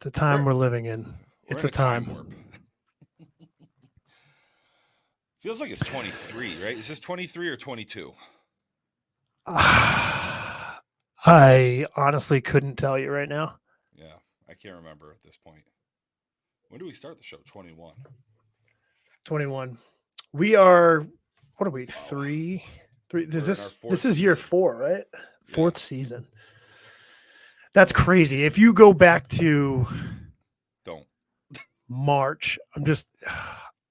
The time we're living in. It's in a time. warp. Feels like it's 23, right? Is this 23 or 22? I honestly couldn't tell you right now. Yeah, I can't remember at this point. When do we start the show? 21. 21. We are, what are we, Wow. three? We're in our This fourth is year season. 4, right? Yeah. Fourth season. That's crazy. If you go back to Don't. March, I'm just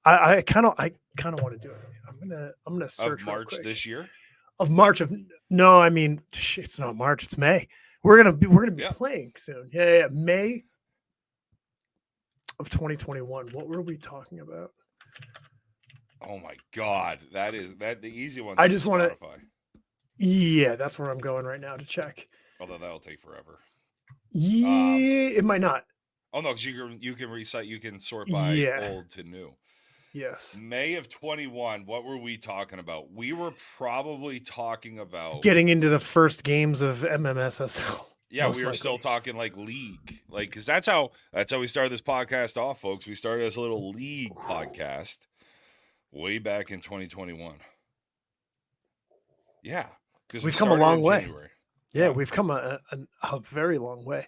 I kind of want to do it. I'm gonna search Of real March quick. this year? Of March of no, I mean it's not March, it's May. We're gonna be Yeah. playing soon. Yeah, May of 2021. What were we talking about? Oh my God, that the easy one. I just want to. Spotify. Yeah, that's where I'm going right now to check. Although that'll take forever. Yeah, it might not. Oh no, because you can recite, you can sort by old to new. Yes. May of 21. What were we talking about? We were probably talking about getting into the first games of MMSSL. Yeah, we were still talking like league, like because that's how we started this podcast off, folks. We started as a little league podcast way back in 2021. Yeah, because we've come a long way. January. Yeah, we've come a very long way.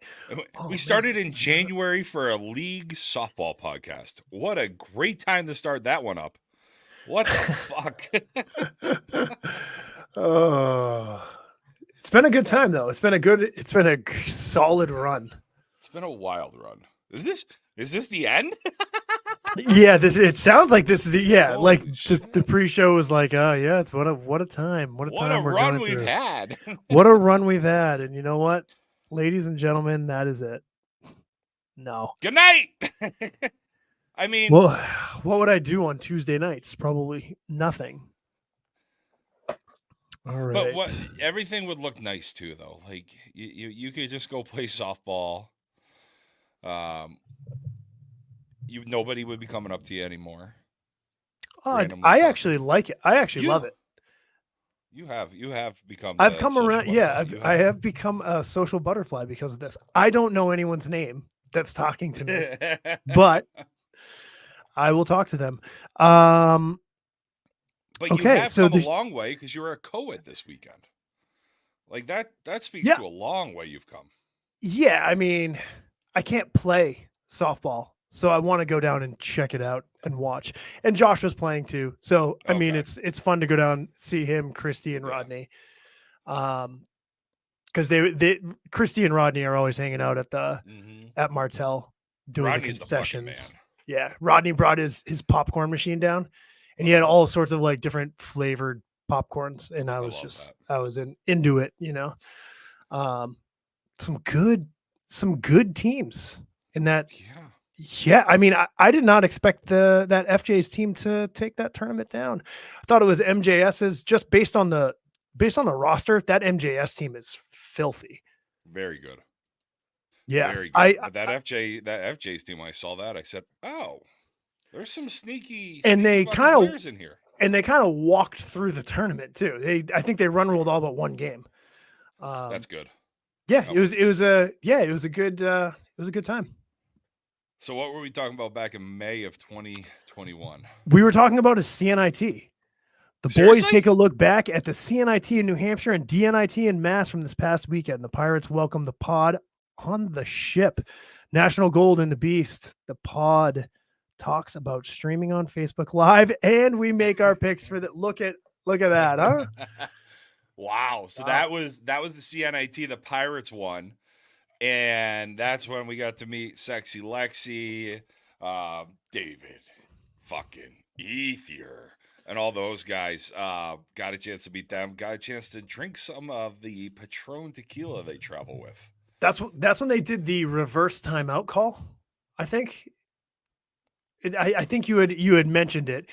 We started in January for a league softball podcast. What a great time to start that one up. What the fuck? Oh, it's been a good time though. It's been a solid run. It's been a wild run. Is this the end? Yeah, it sounds like this is the pre-show was like, oh yeah, it's what a time. What a run we've had. What a run we've had. And you know what? Ladies and gentlemen, that is it. No. Good night. I mean, well, what would I do on Tuesday nights? Probably nothing. All right. But everything would look nice too, though. Like you could just go play softball. Nobody would be coming up to you anymore. I actually like it. I actually love it. You have become. I've come around. Yeah, I have become a social butterfly because of this. I don't know anyone's name that's talking to me, but I will talk to them. But you have come a long way because you were a co-ed this weekend. Like that speaks to a long way you've come. Yeah, I mean, I can't play softball, so I want to go down and check it out and watch. And Josh was playing too, so I mean, it's fun to go down, see him, Christy and Rodney, because they Christy and Rodney are always hanging out at Martell doing the concessions. Yeah, Rodney brought his popcorn machine down, and he had all sorts of like different flavored popcorns, and I was into it, you know. Some good teams in that. Yeah, I mean, I did not expect that FJ's team to take that tournament down. I thought it was MJS's, just based on the roster. That MJS team is filthy. Very good. Yeah, very good. But that FJ's team, I saw that. I said, "Oh, there's some sneaky players in here." And they kind of walked through the tournament too. I think they run ruled all but one game. That's good. Yeah, it was a good time. So what were we talking about back in May of 2021? We were talking about a CNIT. The boys take a look back at the CNIT in New Hampshire and DNIT in Mass from this past weekend. The Pirates welcome the pod on the ship. National Gold and the Beast. The pod talks about streaming on Facebook Live, and we make our picks for that. Look at that, huh? Wow. So that was the CNIT. The Pirates won. And that's when we got to meet Sexy Lexi, David, fucking Ethier, and all those guys. Got a chance to meet them. Got a chance to drink some of the Patron tequila they travel with. That's when they did the reverse timeout call. I think. I think you had mentioned it.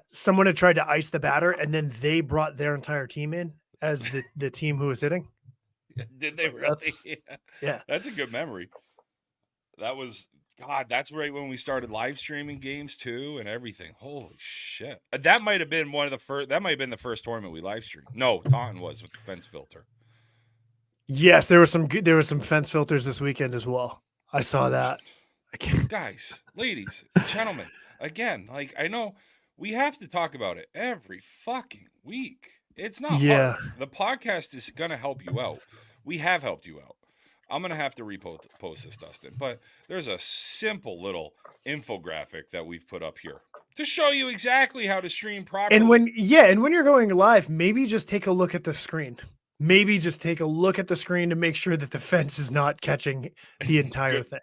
Someone had tried to ice the batter, and then they brought their entire team in as the team who was hitting. Did they really? Yeah. That's a good memory. That was that's right when we started live streaming games too and everything. Holy shit. That might have been the first tournament we live streamed. No, Taunton was with the fence filter. Yes, there were some fence filters this weekend as well. I saw that. Guys, ladies, gentlemen, again, like I know we have to talk about it every fucking week. It's not hard. The podcast is going to help you out. We have helped you out. I'm going to have to repost this, Dustin, but there's a simple little infographic that we've put up here to show you exactly how to stream properly. And when you're going live, maybe just take a look at the screen. Maybe just take a look at the screen to make sure that the fence is not catching the entire thing.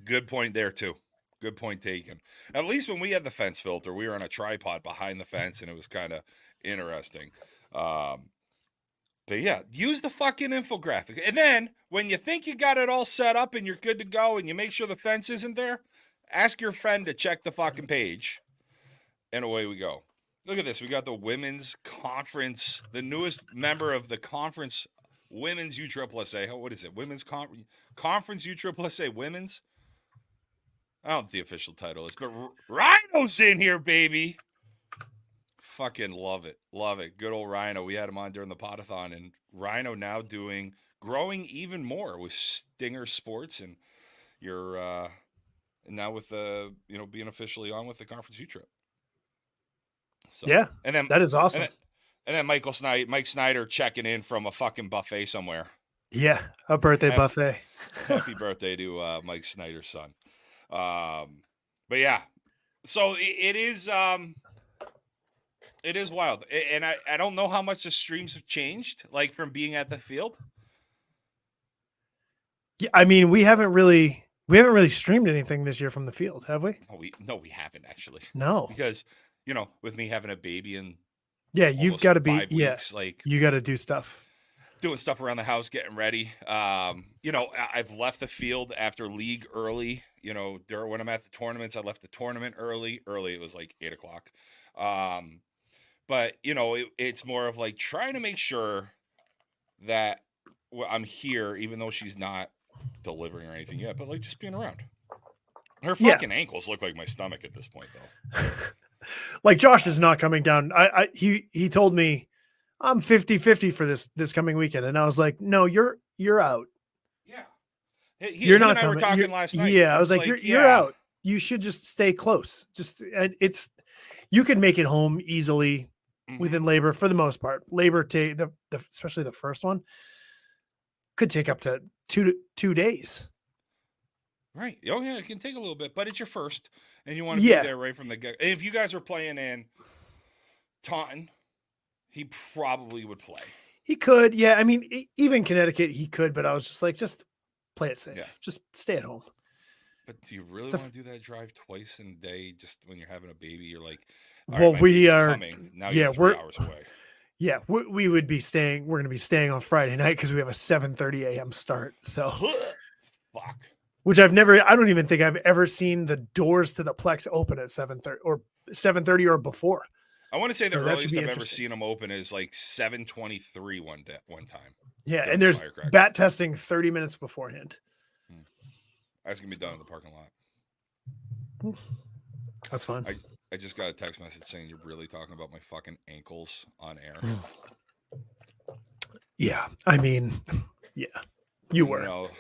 Good point there too. Good point taken. At least when we had the fence filter, we were on a tripod behind the fence, and it was kind of interesting. But yeah, use the fucking infographic. And then when you think you got it all set up and you're good to go and you make sure the fence isn't there, ask your friend to check the fucking page. And away we go. Look at this. We got the women's conference, the newest member of the conference, women's USSSA. What is it? Women's conference USSSA women's? I don't know what the official title is, but Rhino's in here, baby. Fucking love it. Love it. Good old Rhino. We had him on during the Podathon, and Rhino now growing even more with Stinger Sports, and you're now with being officially on with the conference U-Trip. So, yeah, and then that is awesome. And then Mike Snyder checking in from a fucking buffet somewhere. Yeah, a birthday buffet. Happy birthday to Mike Snyder's son. But yeah, so it is wild, and I don't know how much the streams have changed, like from being at the field. Yeah, I mean, we haven't really streamed anything this year from the field, have we? No, we haven't actually. No, because with me having a baby and you've got to be weeks, like you got to do stuff. Doing stuff around the house, getting ready. I've left the field after league early. When I'm at the tournaments, I left the tournament early. It was like 8:00. But it's more of like trying to make sure that I'm here, even though she's not delivering or anything yet. But like just being around. Her fucking ankles look like my stomach at this point, though. Like Josh is not coming down. He told me I'm 50-50 for this coming weekend, and I was like, no, you're out. Yeah, you're not coming. We were talking last night. Yeah, I was like you're out. You should just stay close. You can make it home easily within labor for the most part. Labor especially the first one could take up to two days. Right. Oh yeah, it can take a little bit, but it's your first, and you want to be there right from the get. If you guys are playing in Taunton, he probably would play. He could, yeah. I mean, even Connecticut, he could, but I was just like, just play it safe. Yeah. Just stay at home. But do you really want to do that drive twice in a day? Just when you're having a baby, you're like, well, we are coming. Now you're 3 hours away. Yeah, we would be staying. We're going to be staying on Friday night because we have a 7:30 a.m. start. So, fuck. Which I don't even think I've ever seen the doors to the Plex open at 7:30 or 7:30 or before. I want to say the earliest I've ever seen them open is like 7:23 one time. Yeah, and there's bat testing 30 minutes beforehand. That's going to be done in the parking lot. That's fine. I just got a text message saying you're really talking about my fucking ankles on air. Yeah, I mean, yeah, you were. All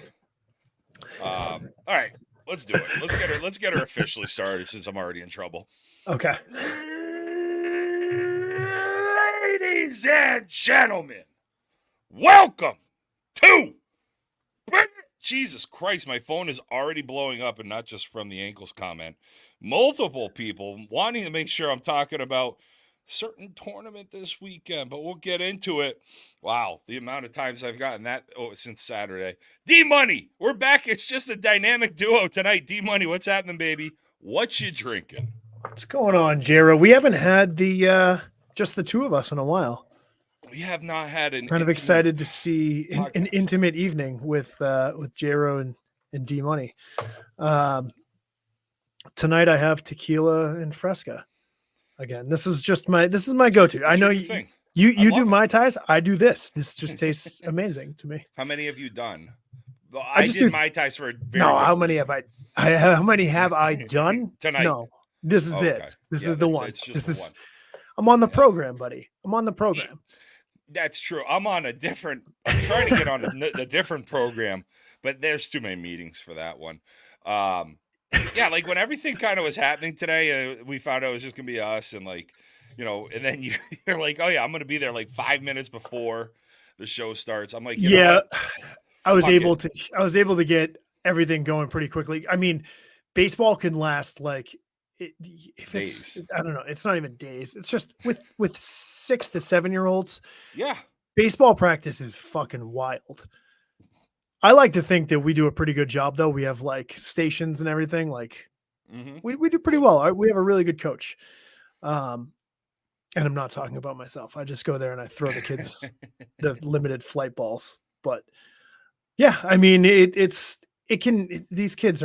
right, let's do it. Let's get her officially started since I'm already in trouble. Okay. Ladies and gentlemen, welcome to Jesus Christ, my phone is already blowing up, and not just from the ankles comment. Multiple people wanting to make sure I'm talking about certain tournament this weekend, but we'll get into it. Wow, the amount of times I've gotten that since Saturday. D-Money, we're back. It's just a dynamic duo tonight. D-Money, what's happening, baby? What you drinking? What's going on, Jero? We haven't had just the two of us in a while. We have not had an kind of excited to see an intimate evening with Jero and D-Money. Tonight I have tequila and Fresca. Again, this is my go-to. I know you do Mai Tais. I do this. This just tastes amazing to me. How many have you done? Well, I did Mai Tais for how many have I done tonight? No, this is it. This is the one. I'm on the program, buddy. I'm on the program. That's true. I'm trying to get on a different program, but there's too many meetings for that one. Yeah, like when everything kind of was happening today, we found out it was just gonna be us, and like, and then you're like, oh yeah, I'm gonna be there like 5 minutes before the show starts. I'm like, you know what? I was able to get everything going pretty quickly. I mean, baseball can last like if it's days. I don't know, it's not even days. It's just with 6 to 7 year olds. Yeah. Baseball practice is fucking wild. I like to think that we do a pretty good job though. We have like stations and everything. Like we do pretty well. We have a really good coach. And I'm not talking about myself. I just go there and I throw the kids the limited flight balls. But yeah, I mean, these kids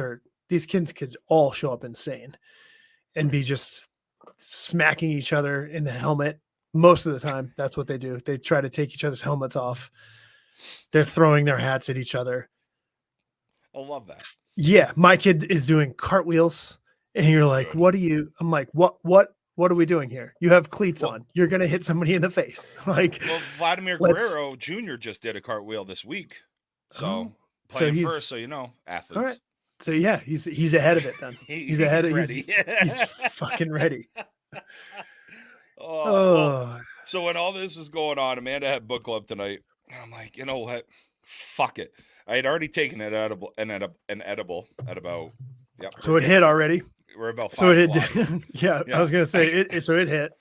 could all show up insane and be just smacking each other in the helmet. Most of the time, that's what they do. They try to take each other's helmets off. They're throwing their hats at each other. I love that. Yeah, my kid is doing cartwheels, and you're like, I'm like, what are we doing here? You have cleats on. You're going to hit somebody in the face. Like, Vladimir Guerrero Jr. just did a cartwheel this week. So playing first, so athletes. All right. So yeah, he's ahead of it then. He's ahead of it. He's fucking ready. So when all this was going on, Amanda had book club tonight. And I'm like, you know what? Fuck it. I had already taken an edible at about. Yep. So it hit already. We're about 5 so it hit. Yeah, I was gonna say it. So it hit.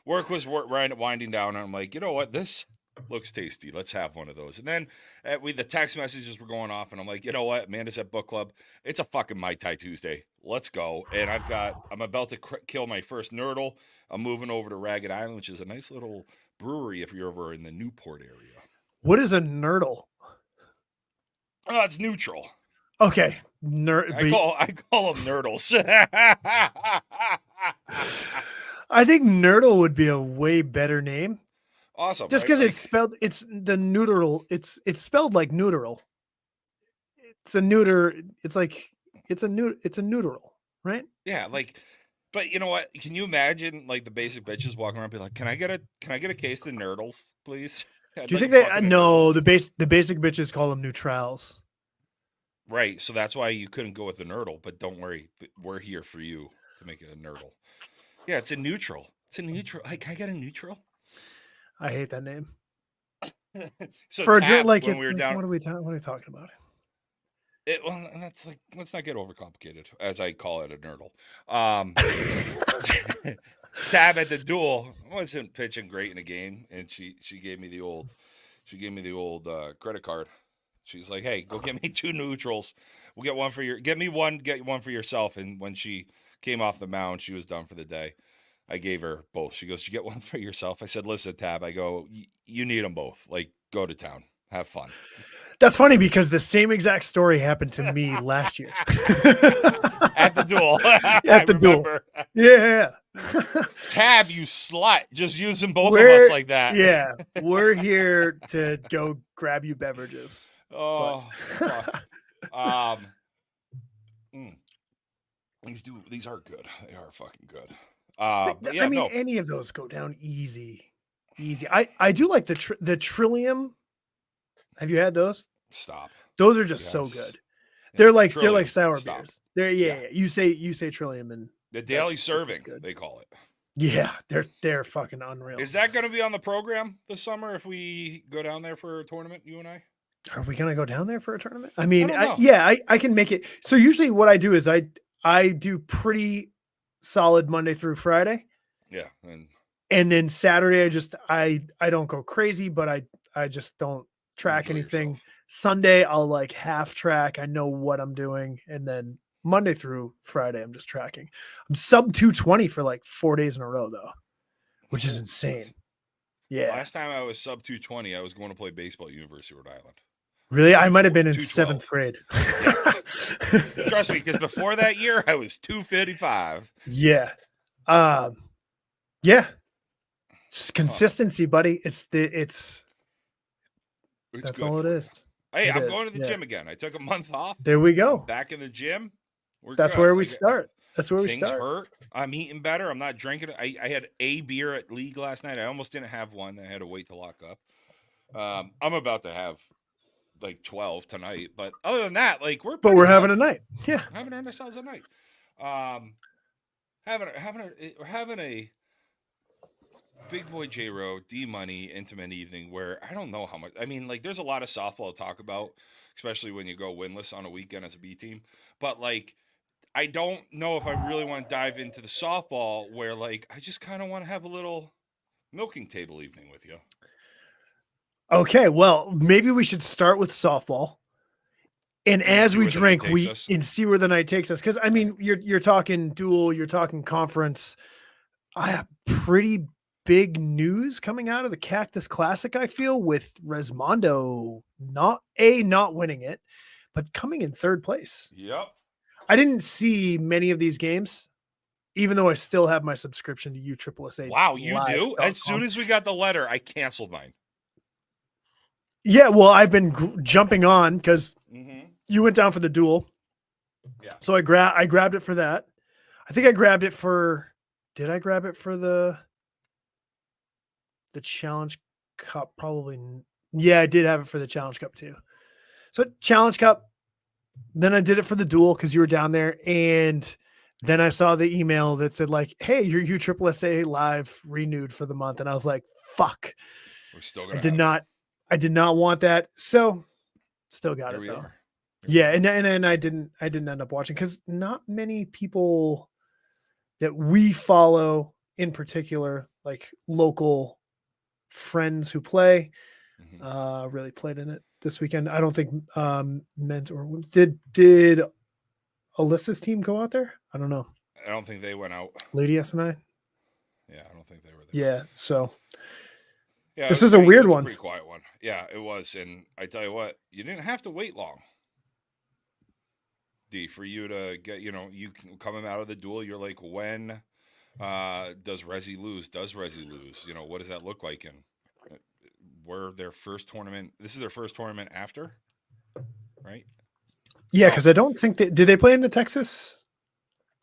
Work was winding down, and I'm like, you know what? This looks tasty. Let's have one of those. And then the text messages were going off, and I'm like, you know what? Amanda's at book club. It's a fucking Mai Tai Tuesday. Let's go. And I'm about to kill my first nurdle. I'm moving over to Ragged Island, which is a nice little brewery if you're over in the Newport area. What is a nurdle? Oh, it's neutral. Okay. I call them nurdles. I think nurdle would be a way better name. Awesome. Just because it's spelled like neuteral. It's a neuter. It's like it's a neuteral, right? Yeah, but you know what? Can you imagine like the basic bitches walking around, be like, "Can I get a case of nurdles, please?" Do you think they? No, the basic bitches call them neutrals. Right, so that's why you couldn't go with the nurdle. But don't worry, we're here for you to make it a nurdle. Yeah, it's a neutral. It's a neutral. Like, can I get a neutral? I hate that name. So for a drink, like it's like, down, what are we talking about? Well, that's like, let's not get overcomplicated, as I call it, a nurdle. Tab at the duel wasn't pitching great in a game, and she gave me the old credit card. She's like, hey, go get me 2 neutrals. We'll get one for get one for yourself. And when she came off the mound, she was done for the day. I gave her both. She goes, you get one for yourself? I said, listen, Tab, I go, you need them both. Like, go to town. Have fun. That's funny because the same exact story happened to me last year. At the duel. At the duel. Yeah. Tab, you slut. Just using both of us like that. Yeah. We're here to go grab you beverages. Oh, fuck. These are good. They are fucking good. Yeah, I mean, any of those go down easy. I do like the Trillium. Have you had those? Stop. Those are just so good. They're like sour beers. Yeah. You say Trillium and the daily serving, they call it. Yeah, they're fucking unreal. Is that going to be on the program this summer if we go down there for a tournament, you and I? Are we going to go down there for a tournament? I mean, I can make it. So usually what I do is I do pretty solid Monday through Friday. Yeah. And then Saturday, I don't go crazy, but I just don't track anything. Yourself. Sunday, I'll like half track. I know what I'm doing. And then Monday through Friday, I'm just tracking. I'm sub 220 for like 4 days in a row though, which is insane. Yeah. Last time I was sub 220, I was going to play baseball at University of Rhode Island. Really? I might have been in 7th grade. Trust me, because before that year, I was 255. Yeah. Yeah. It's consistency, buddy. It's that's all it is. Hey, I'm going to the gym again. I took a month off. There we go. Back in the gym. That's where we start. That's where we start. Things hurt. I'm eating better. I'm not drinking. I had a beer at League last night. I almost didn't have one. I had to wait to lock up. I'm about to have like 12 tonight. But other than that, like we're having a night. Yeah, having ourselves a night. We're having a Big Boy J-Ro, D-Money intimate evening where I don't know how much. I mean, like, there's a lot of softball to talk about, especially when you go winless on a weekend as a B team. But, like, I don't know if I really want to dive into the softball where, like, I just kind of want to have a little milking table evening with you. Okay, well, maybe we should start with softball. And as we drink, see where the night takes us. Because, I mean, you're talking dual, you're talking conference. I have pretty big news coming out of the Cactus Classic, I feel, with Resmondo not winning it, but coming in third place. Yep. I didn't see many of these games, even though I still have my subscription to USSSA. Wow, you do? As soon as we got the letter, I canceled mine. Yeah, well, I've been jumping on because you went down for the duel. Yeah. So I grabbed it for that. I think I grabbed it for. Did I grab it for the Challenge Cup? Probably. Yeah, I did have it for the Challenge Cup too. So Challenge Cup. Then I did it for the duel because you were down there, and then I saw the email that said like, "Hey, your USSSA live renewed for the month," and I was like, "Fuck." We're still gonna. I did not want that, so still got it though. Yeah, and I didn't end up watching because not many people that we follow in particular, like local friends who play, really played in it this weekend. I don't think men's or women's did Alyssa's team go out there? I don't know. I don't think they went out. Lady S&I? Yeah, I don't think they were there. Yeah, so yeah, this is a weird one. Pretty quiet one. Yeah, it was. And I tell you what, you didn't have to wait long. D, for you to get, you coming out of the duel, you're like, when does Resi lose? Does Resi lose? What does that look like? And were their first tournament, this is their first tournament after, right? Yeah, because I don't think did they play in the Texas?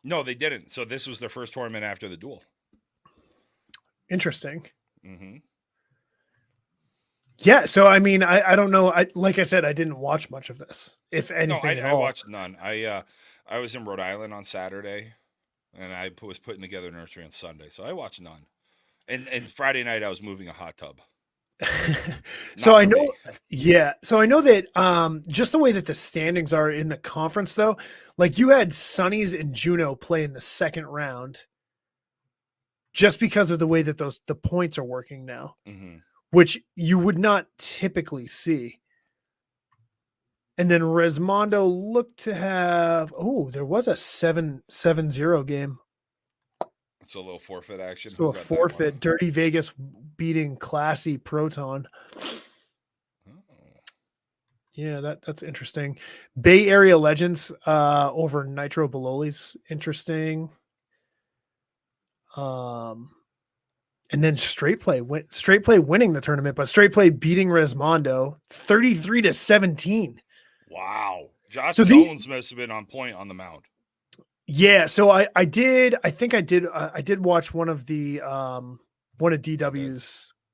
No, they didn't. So this was their first tournament after the duel. Interesting. Yeah, so I mean, I don't know. Like I said, I didn't watch much of this, if anything. I watched none. I was in Rhode Island on Saturday, and I was putting together nursery on Sunday, so I watched none. And Friday night, I was moving a hot tub. So I know, So I know that just the way that the standings are in the conference, though, like you had Sunnies and Juneau play in the second round, just because of the way that the points are working now. Which you would not typically see. And then Resmondo looked to have, there was a 7-0 game. It's a little forfeit action. So a forfeit. Dirty Vegas beating Classy Proton. Yeah, that's interesting. Bay Area Legends over Nitro Bololi's interesting. And then Straight Play winning the tournament, but Straight Play beating Resmondo 33-17. Wow. Josh Jones must have been on point on the mound. Yeah. So I did watch one of DW's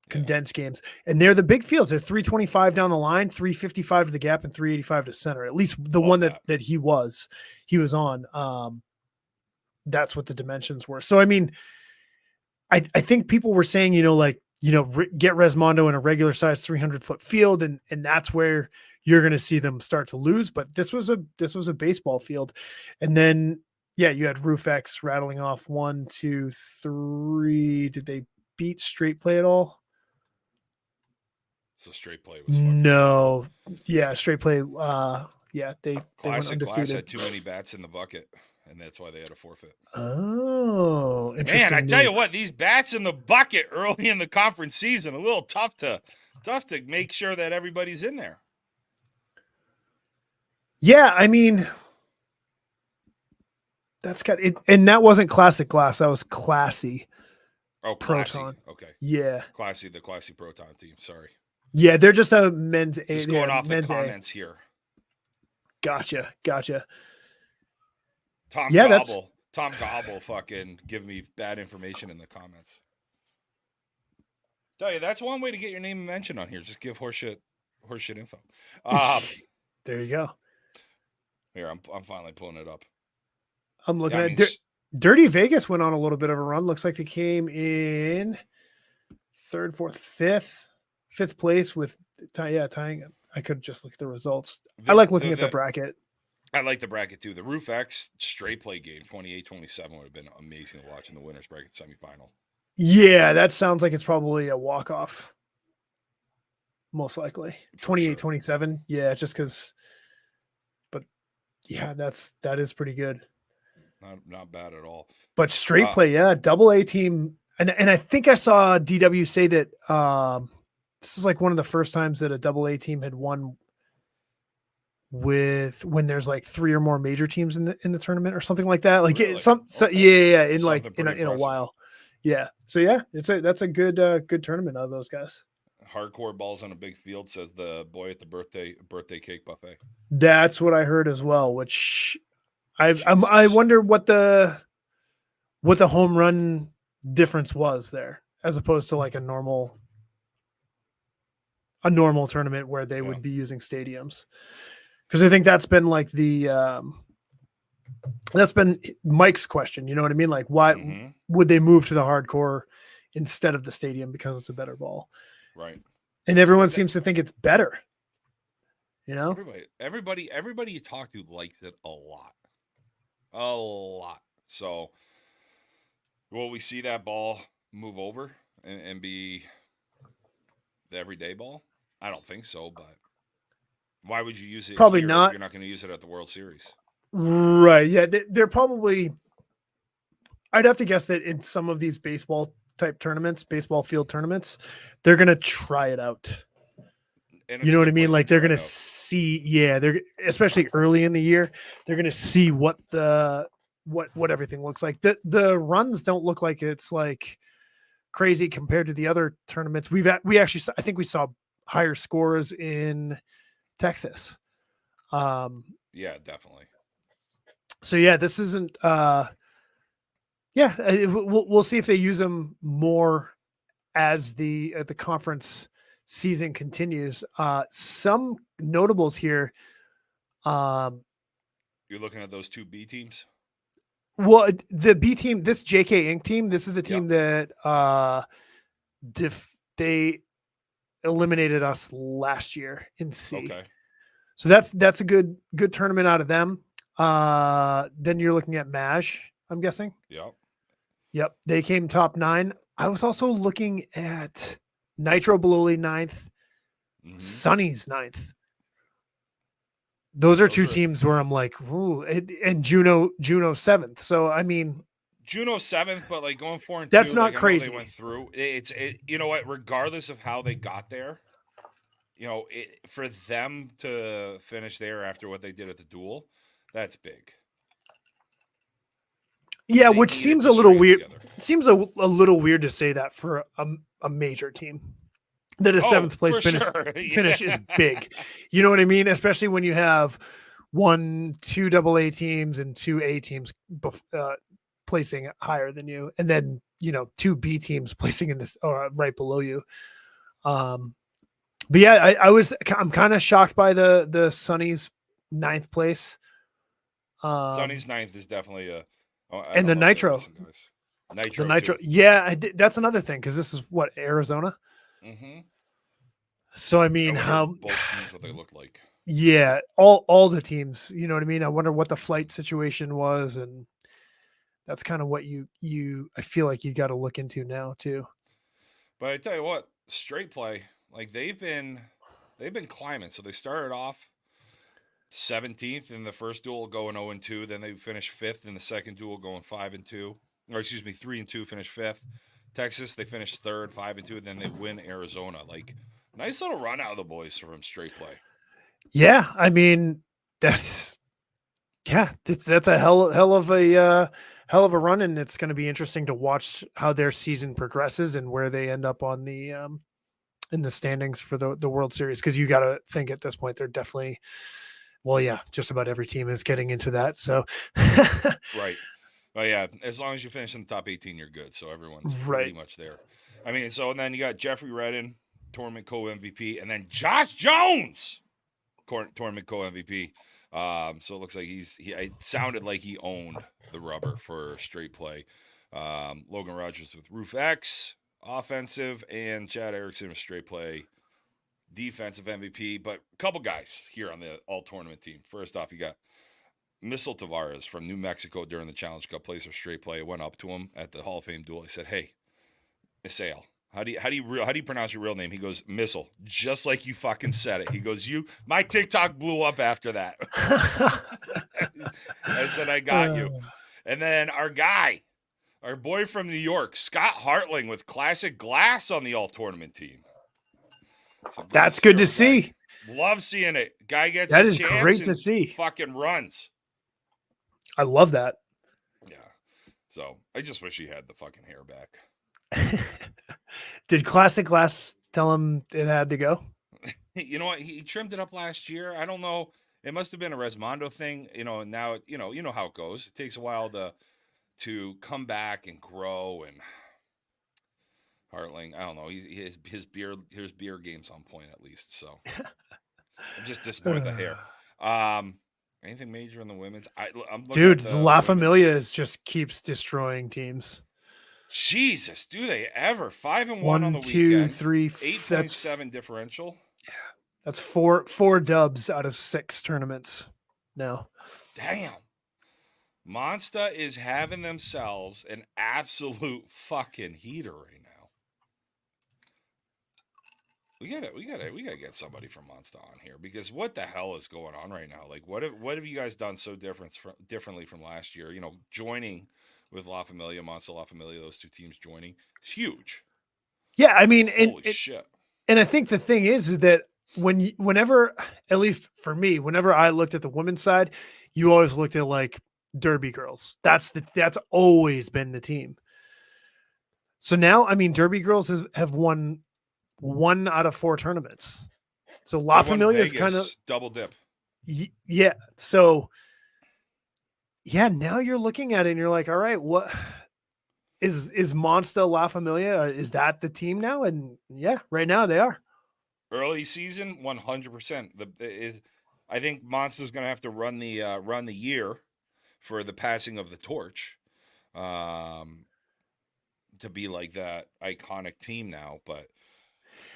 condensed games, and they're the big fields. They're 325 down the line, 355 to the gap, and 385 to center. At least the one that he was on. That's what the dimensions were. So, I mean, I think people were saying, get Resmondo in a regular size 300-foot field, and that's where you're going to see them start to lose. But this was a baseball field, and then you had Roof X rattling off 1, 2, 3. Did they beat Straight Play at all? So Straight Play was no, Straight Play. They went undefeated. Class had too many bats in the bucket. And that's why they had a forfeit. Oh, interesting. Man, I tell you what, these bats in the bucket early in the conference season, a little tough to make sure that everybody's in there. Yeah, I mean, that's got it, and that wasn't Classic Glass. That was Classy. Oh, Classy. Proton. Okay. Yeah. The Classy Proton team. Sorry. Yeah, they're just a men's. Just going off the comments here. Gotcha. Tom Gobble fucking give me bad information in the comments. Tell you, that's one way to get your name mentioned on here. Just give horseshit horseshit info. There you go. Here, I'm finally pulling it up. I'm looking at Dirty Vegas went on a little bit of a run. Looks like they came in third, fourth, fifth place with tying. I could just look at the results. I like looking at the bracket. I like the bracket too. The Roof X straight play game 28-27 would have been amazing to watch in the winners bracket semifinal. Yeah, that sounds like it's probably a walk-off. Most likely 28-27. Yeah, just because. But yeah, that is pretty good. Not bad at all. But straight play, yeah, double A team, and I think I saw DW say that this is like one of the first times that a double A team had won with when there's like 3 or more major teams in the tournament or something like that. Like really? in a while. Yeah. So yeah, that's a good tournament out of those guys. Hardcore balls on a big field, says the boy at the birthday cake buffet. That's what I heard as well, which I wonder what the home run difference was there as opposed to like a normal tournament where they would be using stadiums. Because I think that's been like that's been Mike's question. You know what I mean? Like, why would they move to the hardcore instead of the stadium? Because it's a better ball, right? And everyone seems to think it's better. You know, everybody you talk to likes it a lot. So, will we see that ball move over and be the everyday ball? I don't think so, but. Why would you use it? Probably not. If you're not going to use it at the World Series, right? Yeah, they're probably. I'd have to guess that in some of these baseball type tournaments, baseball field tournaments, they're going to try it out. You know what I mean? Like they're going to see, they're especially early in the year, they're going to see what everything looks like. The runs don't look like it's like crazy compared to the other tournaments. We actually, I think we saw higher scores in Texas. Yeah, definitely. So yeah, this isn't we'll see if they use them more as the conference season continues. Some notables here. You're looking at those 2 B teams? Well, the B team, this JK Inc. team, this is the team that they eliminated us last year in C. Okay. So that's a good tournament out of them. Then you're looking at MAJ, I'm guessing. Yep. They came top 9. I was also looking at Nitro Bololi 9th, Sunny's 9th. Those are 2 teams where I'm like, ooh, and Juno 7th. So I mean, Juno 7th, but like going 4-2. That's not crazy. They went through. You know what? Regardless of how they got there, you know, for them to finish there after what they did at the duel, that's big. Yeah, which seems a little weird. It seems a little weird to say that for a major team. That a 7th place finish is big. You know what I mean? Especially when you have 2 AA teams and 2 A teams placing higher than you, and then 2 B teams placing in this right below you. But yeah, I'm kind of shocked by the Sunny's 9th place. Sunny's 9th is definitely and the Nitro. The Nitro. Yeah, that's another thing because this is what, Arizona. So I mean, how both teams what they look like. Yeah, all the teams. You know what I mean? I wonder what the flight situation was, and that's kind of what you I feel like you got to look into now too. But I tell you what, straight play, like they've been climbing. So they started off 17th in the first duel, going 0-2. Then they finished 5th in the second duel, going 5-2. Or excuse me, 3-2, finished 5th. Texas, they finished 3rd, 5-2. Then they win Arizona. Like, nice little run out of the boys from straight play. Yeah, I mean that's a hell of a run, and it's going to be interesting to watch how their season progresses and where they end up on the in the standings for the World Series. Because you got to think at this point they're definitely, well, yeah, just about every team is getting into that. So right. Well, yeah, as long as you finish in the top 18, you're good. So everyone's pretty much there. I mean, so and then you got Jeffrey Redden, tournament co-MVP, and then Josh Jones, tournament co-MVP. So it looks like it sounded like he owned the rubber for straight play. Logan Rogers with Roof X, offensive, and Chad Erickson with straight play, defensive MVP. But a couple guys here on the all-tournament team. First off, you got Missile Tavares from New Mexico during the Challenge Cup, plays for straight play. I went up to him at the Hall of Fame duel. I said, "Hey, Misael, how do you pronounce your real name?" He goes, "Missile," just like you fucking said it. He goes, my TikTok blew up after that. I said, "I got you." And then our boy from New York, Scott Hartling with Classic Glass on the all-tournament team. So that's good to see. Love seeing it. Guy gets that is great to see. Fucking runs. I love that. Yeah. So I just wish he had the fucking hair back. Did Classic Glass tell him it had to go? You know what? He trimmed it up last year. I don't know. It must have been a Resmondo thing. And now you know how it goes. It takes a while to come back and grow. And Hartling, I don't know. His beer game's on point at least. So I'm just disappointed with the hair. Anything major in the women's? Dude, the La Familia just keeps destroying teams. Jesus, do they ever? 5-1 1, on the 2, weekend. 3, 8.7 differential. Yeah, that's four dubs out of 6 tournaments now. Damn. Monsta is having themselves an absolute fucking heater right now. We gotta get somebody from Monsta on here, because what the hell is going on right now? Like, what have you guys done so differently from last year? Joining with La Familia, Monsta La Familia, those two teams joining, it's huge. Yeah, I mean, holy shit. And I think the thing is that whenever, at least for me, whenever I looked at the women's side, you always looked at like Derby girls. That's always been the team. So now, I mean, Derby girls have won 1 out of 4 tournaments. So La Familia is kind of double dip. Yeah. So yeah, now you're looking at it and you're like, all right, what is Monsta La Familia? Is that the team now? And yeah, right now they are. Early season, 100%. I think Monsta's going to have to run the year for the passing of the torch, to be like that iconic team now. But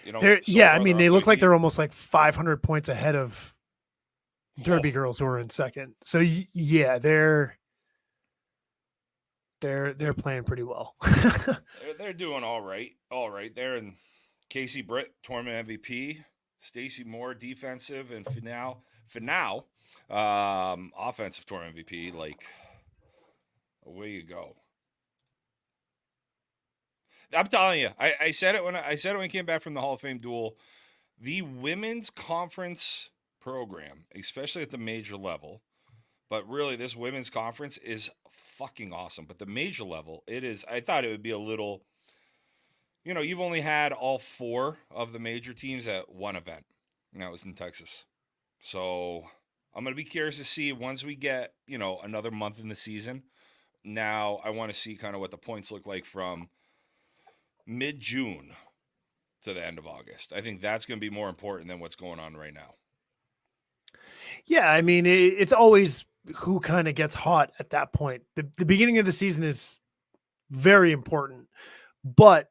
I mean, they look like they're almost like 500 points ahead of Derby girls who are in second. So yeah, they're playing pretty well. they're doing all right. They're in Casey Britt, tournament MVP, Stacey Moore, defensive, and Finau, offensive tournament MVP. Like, away you go. I'm telling you, I said it when I came back from the Hall of Fame duel. The women's conference program, especially at the major level, but really this women's conference is fucking awesome. But the major level, it is. I thought it would be a little. You've only had all 4 of the major teams at one event, and that was in Texas. So I'm going to be curious to see once we get, another month in the season. Now I want to see kind of what the points look like from mid-June to the end of August. I think that's going to be more important than what's going on right now. Yeah, I mean, it's always who kind of gets hot at that point. The beginning of the season is very important, but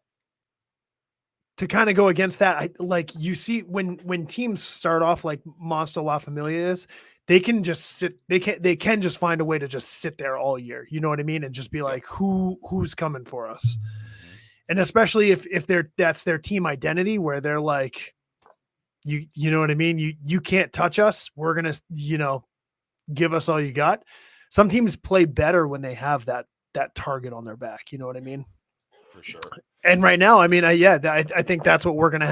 to kind of go against that, you see when teams start off like Monsta La Familia is, they can just sit. They can just find a way to just sit there all year. You know what I mean? And just be like, who's coming for us? And especially if that's their team identity, where they're like, you know what I mean? You can't touch us. We're gonna, give us all you got. Some teams play better when they have that target on their back. You know what I mean? For sure. And right now, I mean, I think that's what we're gonna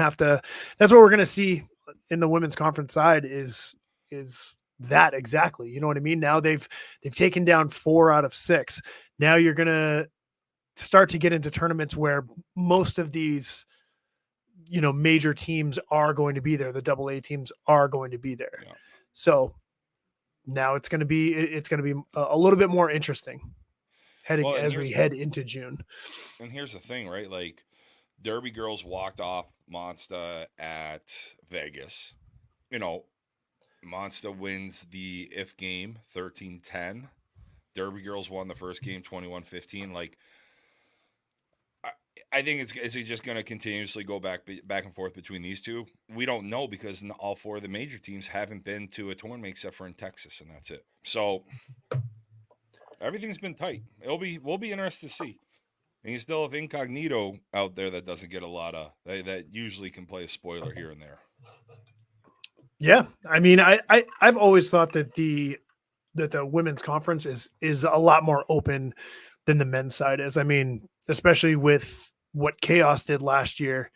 that's what we're gonna see in the women's conference side is that exactly. You know what I mean? Now they've taken down 4 out of 6. Now you're gonna start to get into tournaments where most of these, major teams are going to be there. The AA teams are going to be there. Yeah. So now it's going to be a little bit more interesting as we head into June. And here's the thing, right? Like Derby girls walked off Monster at Vegas. You know, Monster wins the if game 13-10. Derby girls won the first game 21-15. Like, I think is it just going to continuously go back and forth between these two? We don't know because all four of the major teams haven't been to a tournament except for in Texas, and that's it. So everything's been tight. We'll be interested to see. And you still have Incognito out there that doesn't get a lot of that usually can play a spoiler here and there. Yeah, I mean, I've always thought that the women's conference is a lot more open than the men's side is. I mean, especially with what Chaos did last year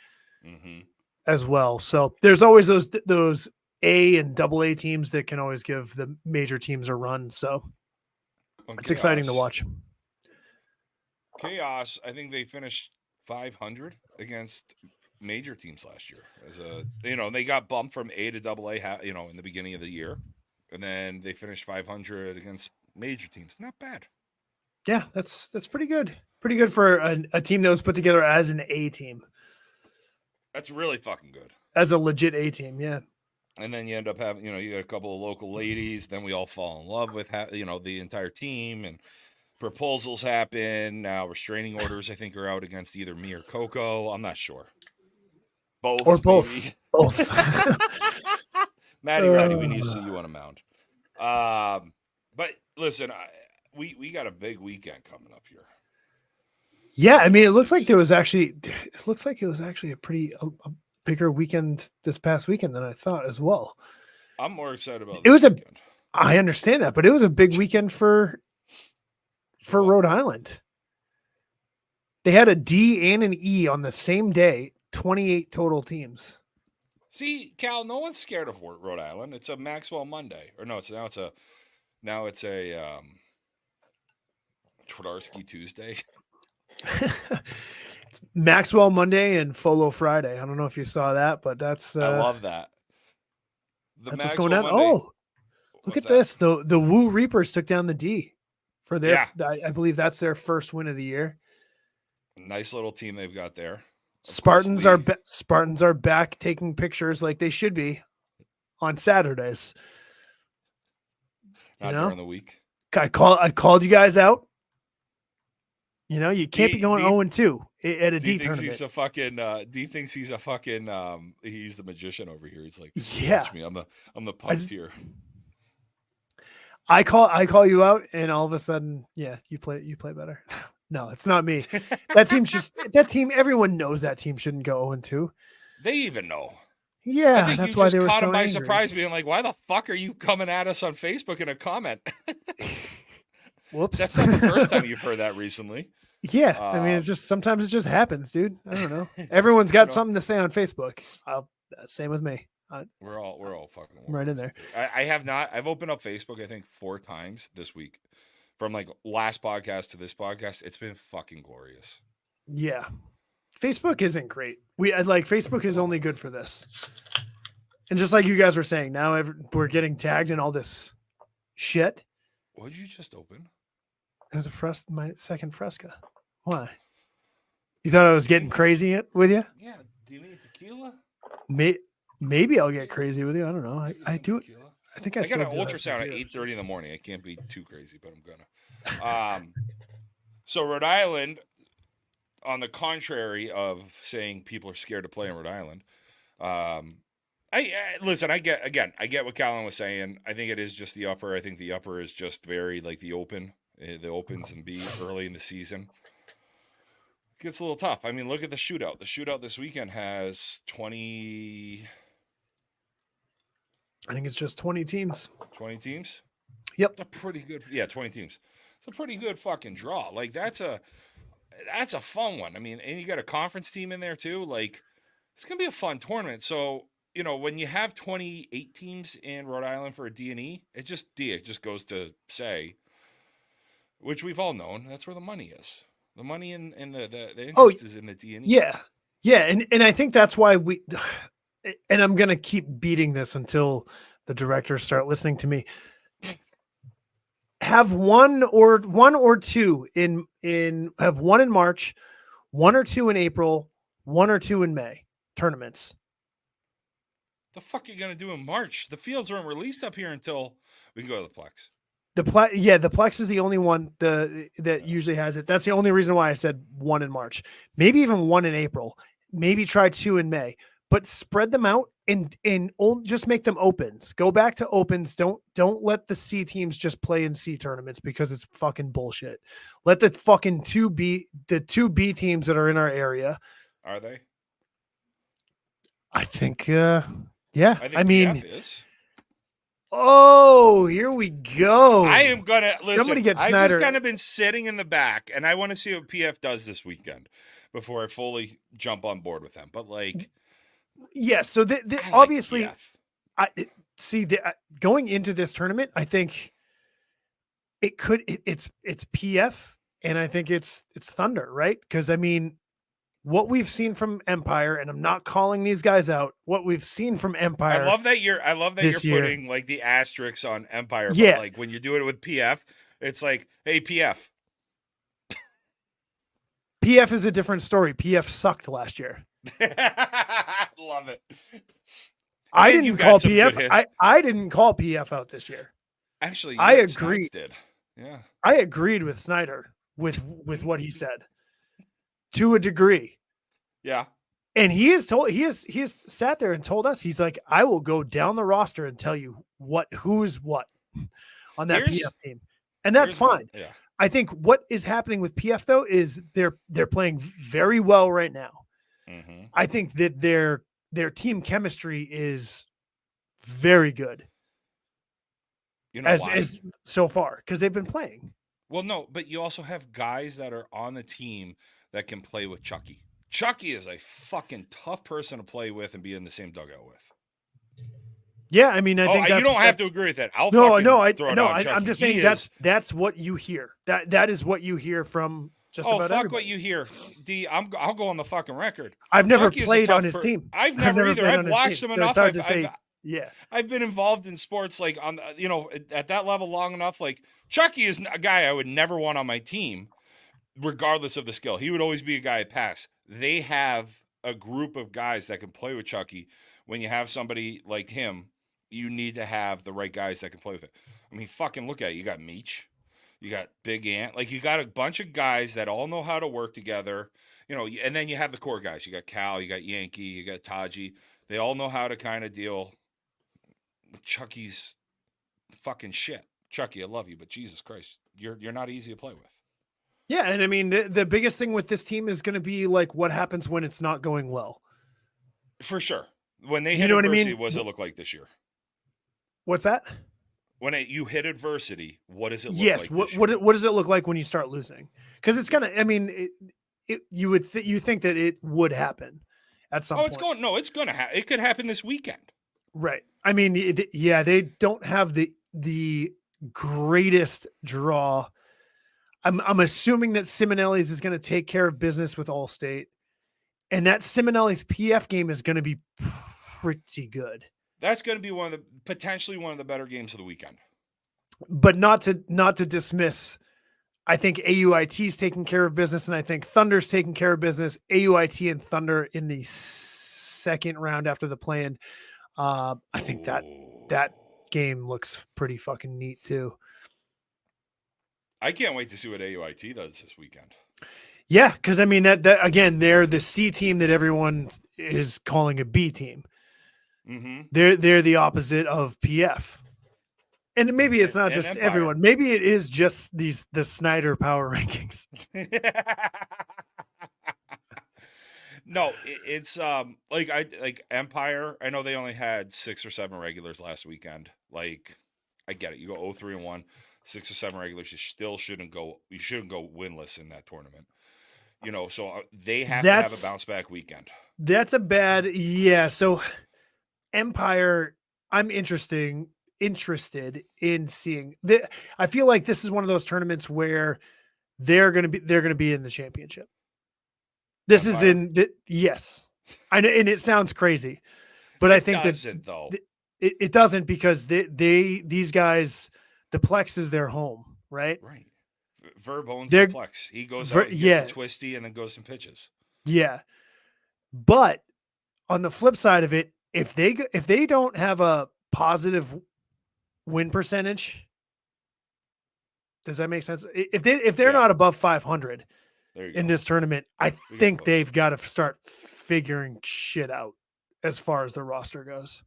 as well. So there's always those A and AA teams that can always give the major teams a run. So it's exciting to watch. Chaos, I think they finished 500 against major teams last year. They got bumped from A to AA, in the beginning of the year, and then they finished 500 against major teams. Not bad. Yeah, that's pretty good. Pretty good for a team that was put together as an A team. That's really fucking good. As a legit A team, yeah. And then you end up having, you got a couple of local ladies. Then we all fall in love with, the entire team, and proposals happen. Now restraining orders, I think, are out against either me or Coco. I'm not sure. Both. Or both. Maybe. Both. Maddie Roddy, we need to see you on a mound. But listen, we got a big weekend coming up here. Yeah, I mean, it looks like it was actually a pretty a bigger weekend this past weekend than I thought as well. I'm more excited about it. Weekend. I understand that, but it was a big weekend for Rhode Island. They had a D and an E on the same day, 28 total teams. See, Cal, no one's scared of Rhode Island. It's a Maxwell Monday, or no, now it's a Twardarski Tuesday. It's Maxwell Monday and Folo Friday. I don't know if you saw that, but that's I love that. That's what's going on. Monday, look at this. The Woo Reapers took down the D for their. Yeah. I believe that's their first win of the year. Nice little team they've got there. Spartans are back taking pictures like they should be on Saturdays. Not during the week. I called you guys out. You can't be going 0-2 at a D tournament. He's a fucking. D thinks he's a fucking. He's the magician over here. He's like, yeah, watch me. I'm the puppeteer. I call you out, and all of a sudden, yeah, you play better. No, it's not me. That team. Everyone knows that team shouldn't go 0-2. They even know. Yeah, I think that's you why just they were caught so him by angry. surprise, being like, "Why the fuck are you coming at us on Facebook in a comment?" Whoops. That's not the first time you've heard that recently. Yeah. I mean, sometimes it just happens, dude. I don't know. Everyone's got something to say on Facebook. Same with me. We're all fucking right in there. I've opened up Facebook, I think 4 times this week from like last podcast to this podcast. It's been fucking glorious. Yeah. Facebook isn't great. Facebook is only good for this. And just like you guys were saying, now we're getting tagged in all this shit. What'd you just open? It was my second Fresca. Why? You thought I was getting crazy with you? Yeah. Do you need tequila? Maybe I'll get crazy with you. I don't know. I do. I think I got an ultrasound at 8:30 in the morning. I can't be too crazy, but I'm gonna. So Rhode Island, on the contrary of saying people are scared to play in Rhode Island, listen. I get what Callan was saying. I think it is just the upper. I think the upper is just very like the open. The opens and B early in the season. It gets a little tough. I mean, look at the shootout. The shootout this weekend has 20. I think it's just 20 teams. 20 teams? Yep. That's a pretty good. Yeah, 20 teams. It's a pretty good fucking draw. Like that's a fun one. I mean, and you got a conference team in there too. Like it's gonna be a fun tournament. So when you have 28 teams in Rhode Island for a D&E, it just goes to say, which we've all known, that's where the money is. The money in the interest is in the D&E. Yeah. Yeah. And I think that's why and I'm going to keep beating this until the directors start listening to me. Have one or two have one in March, 1 or 2 in April, 1 or 2 in May tournaments. The fuck are you gonna do in March? The fields weren't released up here until we can go to the Plex. The Plex is the only one that usually has it. That's the only reason why I said 1 in March, maybe even 1 in April, maybe try 2 in May, but spread them out and just make them opens. Go back to opens. Don't let the C teams just play in C tournaments because it's fucking bullshit. Let the fucking 2B teams that are in our area. Are they? I think, yeah. I mean, PF is. Oh, here we go. I am gonna listen. Somebody get Snyder. I've just kind of been sitting in the back, and I want to see what PF does this weekend before I fully jump on board with them. But like, yeah. So obviously, PF. I see going into this tournament. I think it could. It's PF, and I think it's Thunder, right? Because I mean, what we've seen from Empire, and I'm not calling these guys out. What we've seen from Empire. I love that you're putting like the asterisks on Empire. Yeah. But like when you do it with PF, it's like, hey, PF. PF is a different story. PF sucked last year. Love it. I didn't call PF. I didn't call PF out this year. Actually, I agreed. Did. Yeah. I agreed with Snyder with what he said. To a degree. Yeah. And he has sat there and told us, he's like, I will go down the roster and tell you who's what on that PF team. And that's fine. Yeah. I think what is happening with PF though is they're playing very well right now. Mm-hmm. I think that their team chemistry is very good. You know as so far, because they've been playing. Well, no, but you also have guys that are on the team that can play with Chucky. Chucky is a fucking tough person to play with and be in the same dugout with. Yeah, I mean, I think you don't have to agree with that. I'm just saying that's what you hear. That is what you hear from just about everybody. What you hear. I'll go on the fucking record. I've never played on his team. I've never either. I've watched him enough. It's hard to say. Yeah, I've been involved in sports like on at that level long enough. Like Chucky is a guy I would never want on my team, regardless of the skill. He would always be a guy at pass. They have a group of guys that can play with Chucky. When you have somebody like him, you need to have the right guys that can play with it. I mean, fucking look at it. You got Meech, you got Big Ant, like you got a bunch of guys that all know how to work together. And then you have the core guys. You got Cal, you got Yankee, you got Taji. They all know how to kind of deal with Chucky's fucking shit. Chucky, I love you, but Jesus Christ, you're not easy to play with. Yeah, and I mean the biggest thing with this team is going to be like what happens when it's not going well. For sure. When they hit adversity, what does it look like this year? What's that? When you hit adversity, what does it look like? Yes, what does it look like when you start losing? Because it's gonna. I mean, you think that it would happen at some point. It's gonna happen. It could happen this weekend. Right. I mean, they don't have the greatest draw. I'm assuming that Simonelli's is going to take care of business with Allstate, and that Simonelli's PF game is going to be pretty good. That's going to be potentially one of the better games of the weekend. But not to dismiss, I think AUIT's taking care of business, and I think Thunder's taking care of business. AUIT and Thunder in the second round after the play-in. I think that game looks pretty fucking neat too. I can't wait to see what AUIT does this weekend. Yeah, because I mean that again, they're the C team that everyone is calling a B team. Mm-hmm. They're the opposite of PF, and maybe it's not just everyone. Maybe it is just the Snyder power rankings. No, it's like Empire. I know they only had 6 or 7 regulars last weekend. Like, I get it. You go 0-3-1, 6 or 7 regulars. You still shouldn't go. You shouldn't go winless in that tournament. So they have to have a bounce back weekend. That's a bad, yeah. So Empire, I'm interested in seeing. I feel like this is one of those tournaments where they're going to be in the championship. This Empire. Is in the, yes, I know, and it sounds crazy, but I think it doesn't because these guys, the Plex is their home, right? Right. Verb owns the Plex. He goes out, he gets a twisty, and then goes and pitches. Yeah. But on the flip side of it, if they don't have a positive win percentage, does that make sense? If they're not above 500 in this tournament, I think they've got to start figuring shit out as far as the roster goes.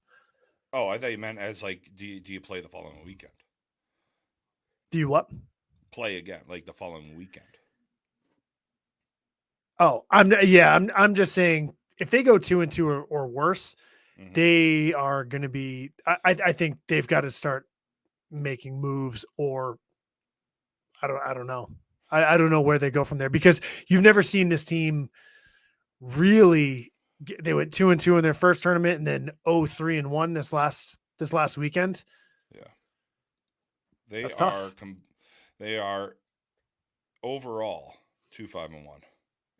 Oh, I thought you meant as like, do you play the following weekend? Do you what? Play again, like the following weekend. Oh, I'm just saying if they go 2-2 or worse, they are going to be. I think they've got to start making moves, or I don't know. I don't know where they go from there, because you've never seen this team really. They went 2-2 in their first tournament, and then 0-3-1 this last weekend. Yeah, they are overall 2-5-1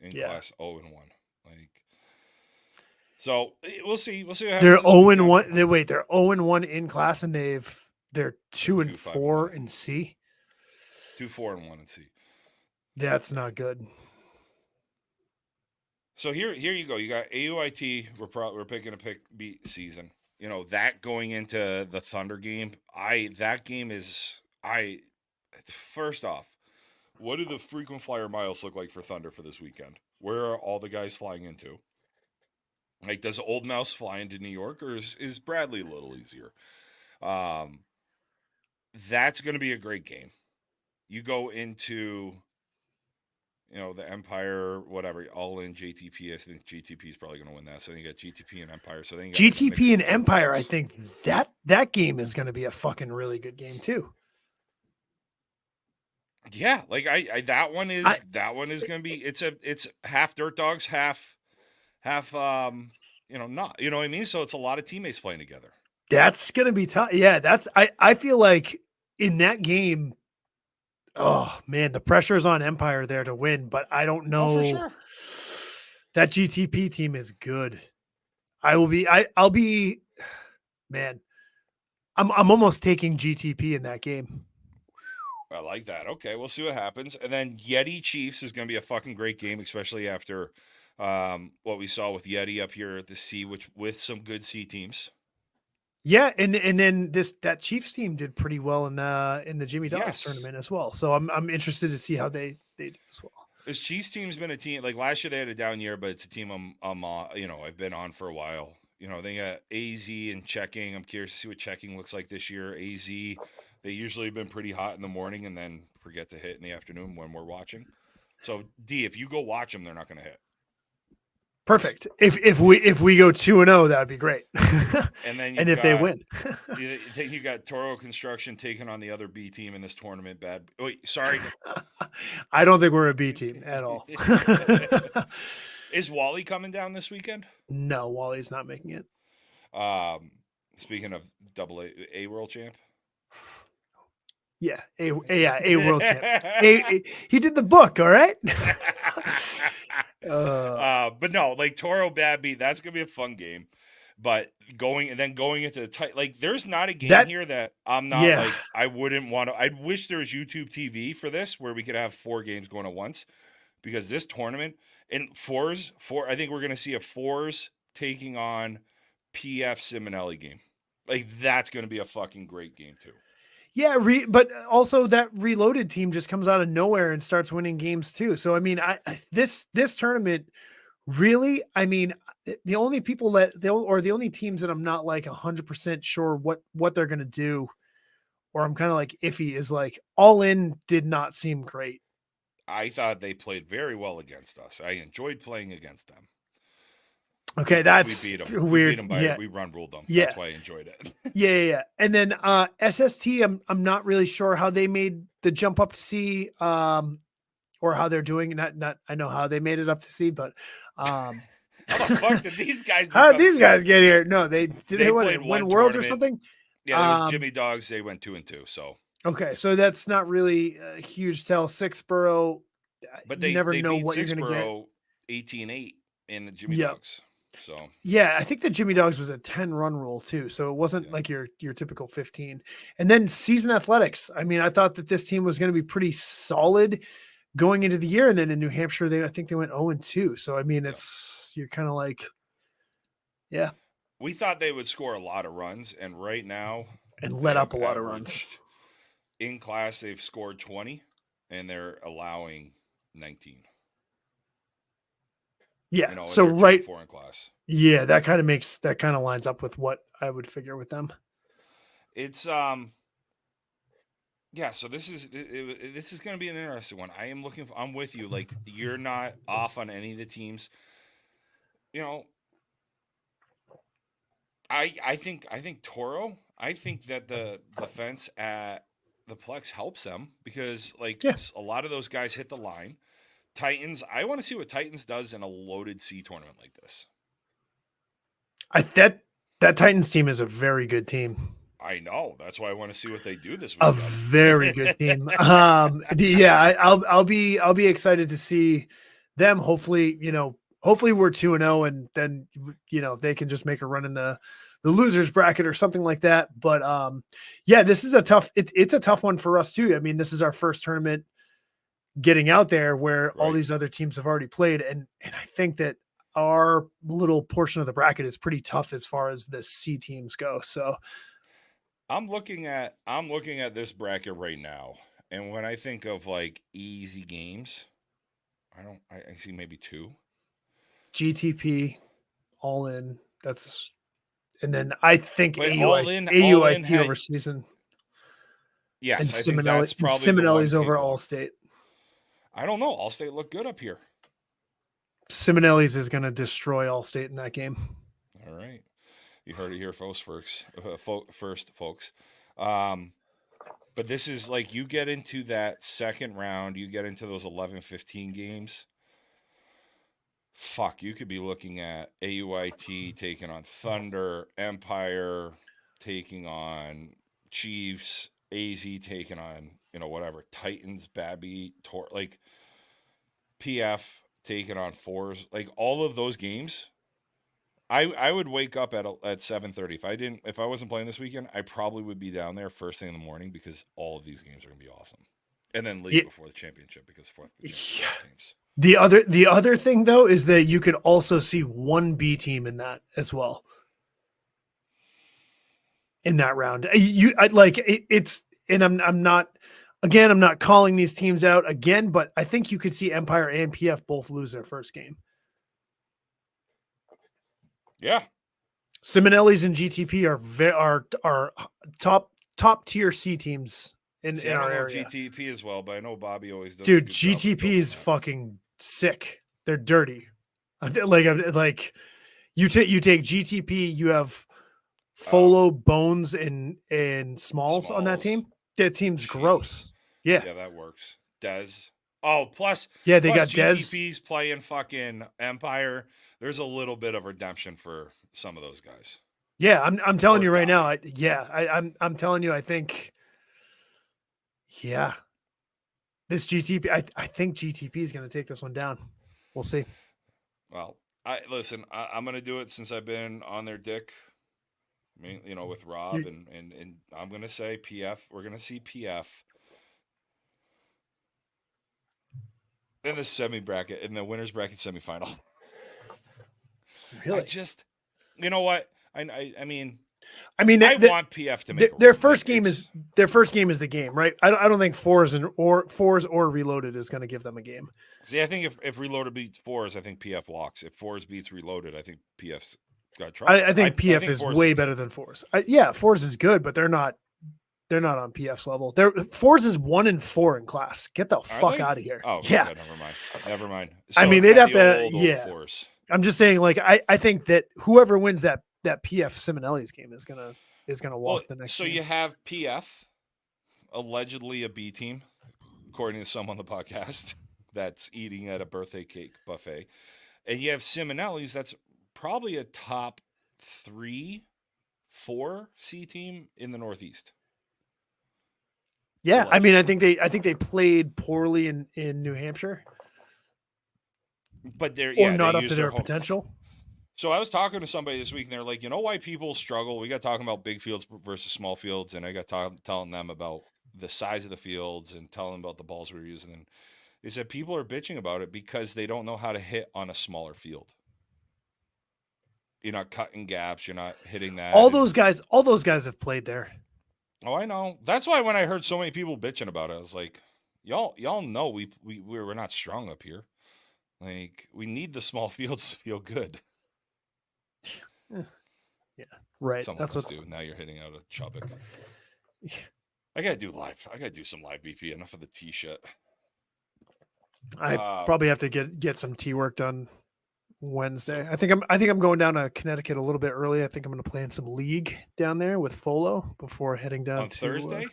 in class 0-1. Like, so we'll see. We'll see what happens. They're 0-1. They're 0-1 in class, and they're 2-4 in C. 2-4-1 in C. That's not good. So here you go. You got AUIT. We're picking a beat season. You know, that going into the Thunder game. First off, what do the frequent flyer miles look like for Thunder for this weekend? Where are all the guys flying into? Like, does Old Mouse fly into New York, or is Bradley a little easier? That's going to be a great game. You go into, the Empire, whatever, all in JTP. I think GTP is probably going to win that. So you got GTP and Empire. So then you got GTP and Empire. I think that game is going to be a fucking really good game too. Yeah, like that one is going to be. It's half Dirt Dogs, half not. You know what I mean? So it's a lot of teammates playing together. That's going to be tough. Yeah, I feel like in that game. Oh man, the pressure is on Empire there to win, but I don't know. For sure. That GTP team is good. I'll be, man. I'm almost taking GTP in that game. I like that. Okay, we'll see what happens. And then Yeti Chiefs is going to be a fucking great game, especially after what we saw with Yeti up here at the C, which with some good C teams. Yeah, and then that Chiefs team did pretty well in the Jimmy Dogs tournament as well. So I'm interested to see how they do as well. This Chiefs team's been a team, like last year they had a down year, but it's a team I've been on for a while. They got AZ and Checking. I'm curious to see what Checking looks like this year. AZ, they usually have been pretty hot in the morning and then forget to hit in the afternoon when we're watching. So D, if you go watch them, they're not going to hit. Perfect. If we go 2-0, that'd be great. And then if they win, you got Toro Construction taking on the other B team in this tournament. Wait, sorry. I don't think we're a B team at all. Is Wally coming down this weekend? No, Wally's not making it. Speaking of A world champ. Yeah, A world champ. He did the book, all right. But no, like Toro Bad Beat, that's gonna be a fun game. But going into the tight, like there's not a game here that I'm not like I wouldn't want to. I wish there was YouTube TV for this where we could have 4 games going at once, because this tournament and I think we're gonna see a 4s taking on PF Simonelli game. Like that's gonna be a fucking great game too. Yeah, but also that Reloaded team just comes out of nowhere and starts winning games too. So I mean, this tournament really, I mean, the only people the only teams that I'm not like 100% sure what they're gonna do, or I'm kind of like iffy, is like All In did not seem great. I thought they played very well against us. I enjoyed playing against them. Okay, that's we beat them. weird. We beat them we run ruled them. Yeah. That's why I enjoyed it. Yeah. And then SST, I'm not really sure how they made the jump up to C, or how they're doing. Not I know how they made it up to C, but how the fuck did these guys? How did these guys get here? No, they win Worlds or something. Yeah, there was Jimmy Dogs. They went 2-2. So okay, so that's not really a huge tell. Sixborough, but they never know what you're gonna get. 18-8 in the Jimmy Dogs. So yeah, I think the Jimmy Dogs was a 10 run rule too, so it wasn't like your typical 15. And then Season Athletics. I mean, I thought that this team was going to be pretty solid going into the year. And then in New Hampshire, I think they went 0-2. So, I mean, you're kind of like, yeah. We thought they would score a lot of runs, and right now, and let up a lot of runs. In class, they've scored 20, and they're allowing 19. Yeah. So right. 4 in class. Yeah, that kind of lines up with what I would figure with them. It's yeah, so this is going to be an interesting one. I'm with you. Like, you're not off on any of the teams. I think Toro, I think that the fence at the Plex helps them because a lot of those guys hit the line. Titans, I want to see what Titans does in a loaded C tournament like this. That Titans team is a very good team. I know. That's why I want to see what they do this week. A very good team. I'll be excited to see them. Hopefully, hopefully we're 2-0 and then they can just make a run in the losers bracket or something like that. But this is it's a tough one for us too. I mean, this is our first tournament getting out there where all these other teams have already played. And I think that our little portion of the bracket is pretty tough as far as the C teams go. So I'm looking at this bracket right now. And when I think of easy games, I see maybe 2. GTP, all in. And then I think AUIT over season. Yes, and I think that's probably Simonelli's over Allstate. I don't know. Allstate looked good up here. Simonelli's is going to destroy Allstate in that game. All right. You heard it here first, folks. But this is you get into that second round, you get into those 11-15 games. Fuck, you could be looking at AUIT taking on Thunder, Empire taking on Chiefs, AZ taking on, whatever, Titans, Babby, PF taking on Fours. All of those games, I would wake up at 7:30. If I wasn't playing this weekend, I probably would be down there first thing in the morning because all of these games are going to be awesome. And then leave before the championship because teams. The other thing though is that you could also see one B team in that as well. In that round, I'm not calling these teams out again, but I think you could see Empire and PF both lose their first game. Yeah, Simonelli's and GTP are top tier C teams in our area. GTP as well, but I know Bobby always does. Dude, GTP is fucking sick. They're dirty. You take GTP, you have Folo, Bones, and Smalls on that team. That team's gross. Yeah, that works. Dez. Oh, plus they got GTP's playing fucking Empire. There's a little bit of redemption for some of those guys. Yeah, I'm telling you right now. I'm telling you. I think. Yeah, this GTP. I think GTP is going to take this one down. We'll see. Well, I'm going to do it since I've been on their dick. With Rob and I'm going to say PF. We're going to see PF in the semi bracket, in the winners bracket semifinal. Really? You know what? I mean, I want PF to make their first game is the game, right? I don't think Fours or Reloaded is going to give them a game. See, I think if Reloaded beats Fours, I think PF walks. If Fours beats Reloaded, I think PF's got trouble. I think PF is way better than Fours. Fours is good, but they're not on PF's level. Fours is 1-4 in class. Get the fuck out of here. Oh yeah, never mind. So they'd have to Force. I'm just saying, I think that whoever wins that PF Simonelli's game is gonna walk the next. So game. You have PF, allegedly a B team, according to some on the podcast, that's eating at a birthday cake buffet, and you have Simonelli's that's probably a top 3-4 C team in the Northeast. Yeah, allegedly. I think they played poorly in New Hampshire. But they're not up to their potential. So I was talking to somebody this week, and they're like, why people struggle? We got talking about big fields versus small fields, and I got telling them about the size of the fields and telling them about the balls we were using. is that people are bitching about it because they don't know how to hit on a smaller field. You're not cutting gaps. You're not hitting that. All those guys have played there. Oh, I know. That's why when I heard so many people bitching about it, I was like, y'all know we're not strong up here. Like, we need the small fields to feel good. Yeah, right. Some That's of us what do. Now you're hitting out of Chubbuck. I gotta do live. I gotta do some live BP. Enough of the tee shit. I probably have to get some tee work done Wednesday. I think I'm going down to Connecticut a little bit early. I think I'm going to play in some league down there with Folo before heading down on Thursday.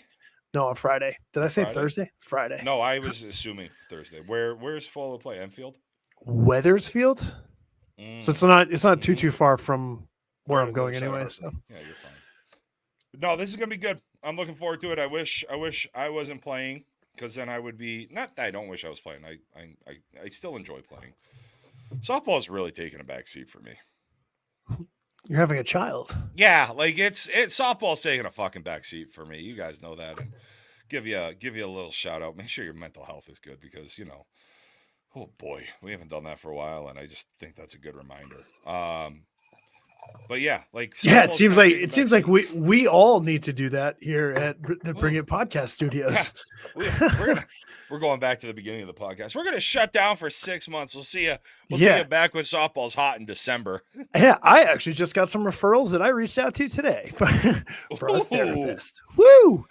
No, on Friday. Did I say Friday? Thursday? Friday. No, I was assuming Thursday. Where's Folo play? Enfield? Weathersfield. So it's not too far from where I'm going anyway. So yeah, you're fine. No, this is gonna be good. I'm looking forward to it. I wish I wasn't playing, because then I would be, not that I don't wish I was playing. I still enjoy playing. Softball's really taking a back seat for me. You're having a child. Yeah, like it's softball's taking a fucking back seat for me. You guys know that, and give you a little shout out. Make sure your mental health is good, because oh boy, we haven't done that for a while, and I just think that's a good reminder. But yeah, like it seems like we all need to do that here at the Bring It Podcast Studios. Yeah. We're going back to the beginning of the podcast. We're gonna shut down for 6 months. We'll see you back when softball's hot in December. Yeah, I actually just got some referrals that I reached out to today for a therapist. Woo!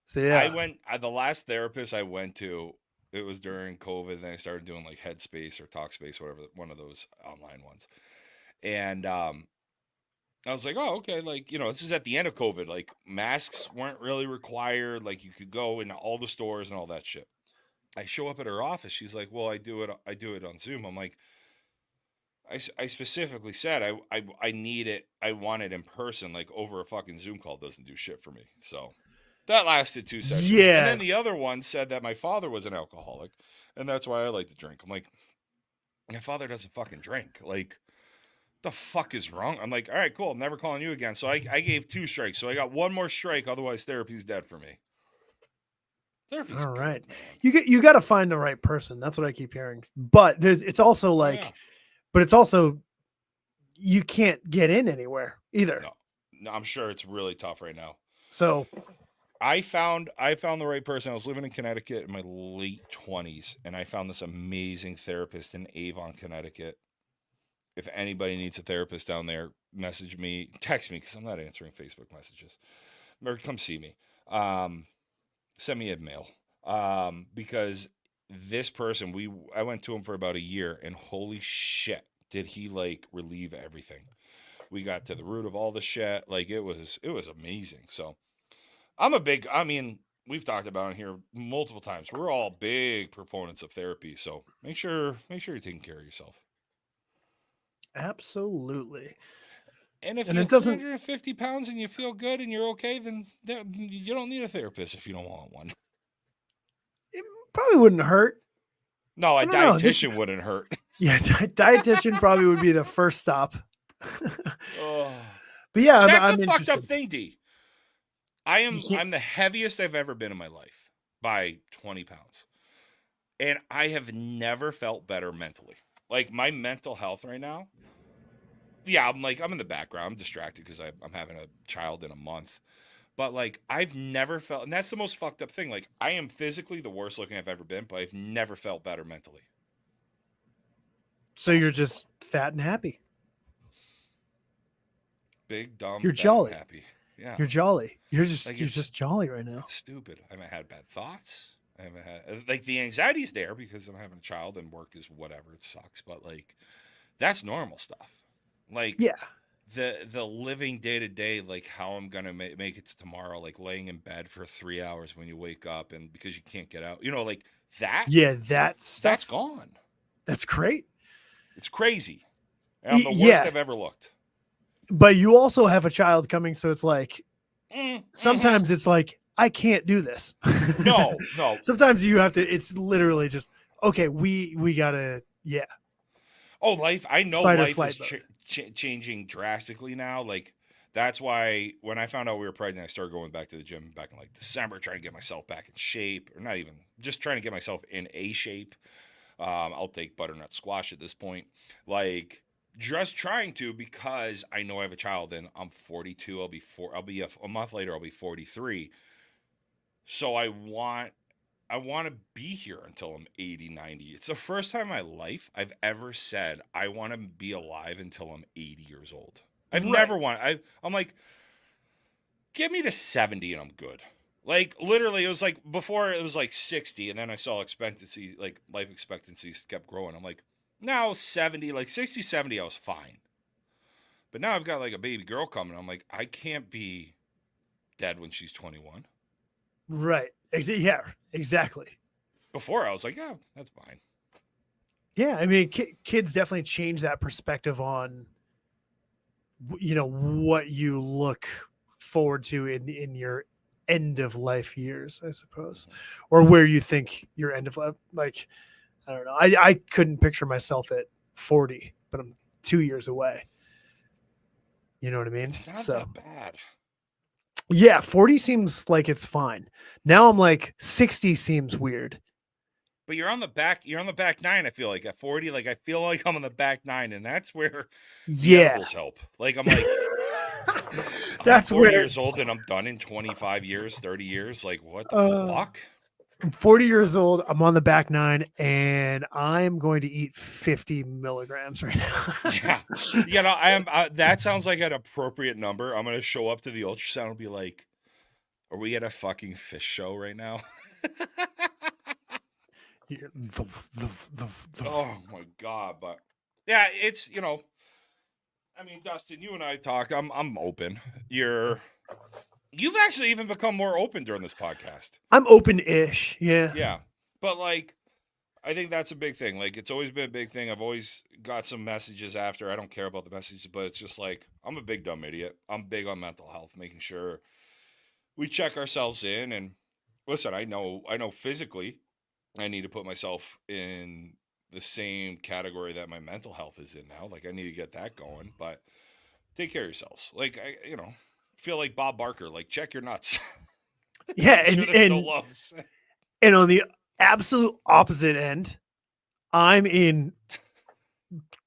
So yeah, the last therapist I went to, it was during COVID, and then I started doing like Headspace or Talkspace, whatever, one of those online ones. And I was like, oh, okay. Like, this is at the end of COVID. Like, masks weren't really required. Like, you could go in all the stores and all that shit. I show up at her office. She's like, well, I do it on Zoom. I'm like, I specifically said I need it. I want it in person. Like, over a fucking Zoom call doesn't do shit for me. So that lasted 2 sessions. Yeah. And then the other one said that my father was an alcoholic, and that's why I like to drink. I'm like, my father doesn't fucking drink. Like, the fuck is wrong? I'm like, all right, cool. I'm never calling you again. So I gave 2 strikes. So I got 1 more strike. Otherwise, therapy's dead for me. Therapy's all right. Good, you got to find the right person. That's what I keep hearing. But it's also like, but it's also, you can't get in anywhere either. No, I'm sure it's really tough right now. So I found the right person. I was living in Connecticut in my late 20s, and I found this amazing therapist in Avon, Connecticut. If anybody needs a therapist down there, message me, text me, because I'm not answering Facebook messages. Or come see me. Send me a mail. Because this person, I went to him for about a year, and holy shit, did he like relieve everything. We got to the root of all the shit. Like, it was amazing. So we've talked about it here multiple times. We're all big proponents of therapy. So make sure you're taking care of yourself. Absolutely. And if you're 350 pounds and you feel good and you're okay, then you don't need a therapist if you don't want one. It probably wouldn't hurt. No, a dietitian wouldn't hurt. Yeah, dietitian probably would be the first stop. But yeah, that's a fucked up thing, D. I'm the heaviest I've ever been in my life by 20 pounds. And I have never felt better mentally. Like, my mental health right now, yeah, I'm in the background. I'm distracted because I'm having a child in a month. But, like, I've never felt, and that's the most fucked up thing. Like, I am physically the worst looking I've ever been, but I've never felt better mentally. So you're just fat and happy. Big, dumb, you're jolly. Happy. Yeah. You're jolly. You're just jolly right now. Stupid. I haven't had bad thoughts. I haven't had, like, the anxiety's there because I'm having a child and work is whatever. It sucks. But, like, that's normal stuff. Like, yeah, the living day to day, like how I'm going to make it to tomorrow, like laying in bed for 3 hours when you wake up and because you can't get out, like that. Yeah. That's gone. That's great. It's crazy. And I'm the worst I've ever looked. But you also have a child coming. So it's like, sometimes it's like, I can't do this. No. Sometimes you have to, it's literally just, okay, we gotta, yeah. Oh, life. I know life is changing drastically now. Like, That's why when I found out we were pregnant, I started going back to the gym back in like December, trying to get myself back in shape, or not even just trying to get myself in a shape. I'll take butternut squash at this point. Like just trying to, because I know I have a child and I'm 42. I'll be a month later. I'll be 43. So I want to be here until I'm 80, 90. It's the first time in my life I've ever said I want to be alive until I'm 80 years old. I've never wanted. I'm like, get me to 70 and I'm good. Like literally, it was like before it was like 60, and then I saw expectancy, like life expectancies kept growing. I'm like, now 70, like 60, 70, I was fine. But now I've got like a baby girl coming. I'm like, I can't be dead when she's 21. Right. Yeah, exactly. Before I was like, yeah, that's fine. Yeah, I mean, kids definitely change that perspective on, you know, what you look forward to in your end of life years, I suppose, or where you think your end of life. Like, I don't know. I couldn't picture myself at 40, but I'm 2 years away. You know what I mean? It's not that bad. Yeah, 40 seems like it's fine. Now I'm like 60 seems weird. But you're on the back nine, I feel like at 40, like I feel like I'm on the back nine, and that's where the edibles help. Like I'm like that's I'm 40 years old and I'm done in 25 years, 30 years. Like what the fuck? I'm 40 years old. I'm on the back nine, and I'm going to eat 50 milligrams right now. Yeah, you know, I am. That sounds like an appropriate number. I'm gonna show up to the ultrasound and be like, "Are we at a fucking fish show right now?" Oh my god! But yeah, it's, you know, I mean, Dustin, you and I talk. I'm open. You've actually even become more open during this podcast. I'm open-ish. Yeah. Yeah, but like, I think that's a big thing. Like, it's always been a big thing. I've always got some messages after. I don't care about the messages, but it's just like, I'm a big dumb idiot. I'm big on mental health, making sure we check ourselves in. And listen, I know physically I need to put myself in the same category that my mental health is in now. Like, I need to get that going, but take care of yourselves. Like, I, you know, feel like Bob Barker, like, check your nuts. Yeah. And on the absolute opposite end, I'm in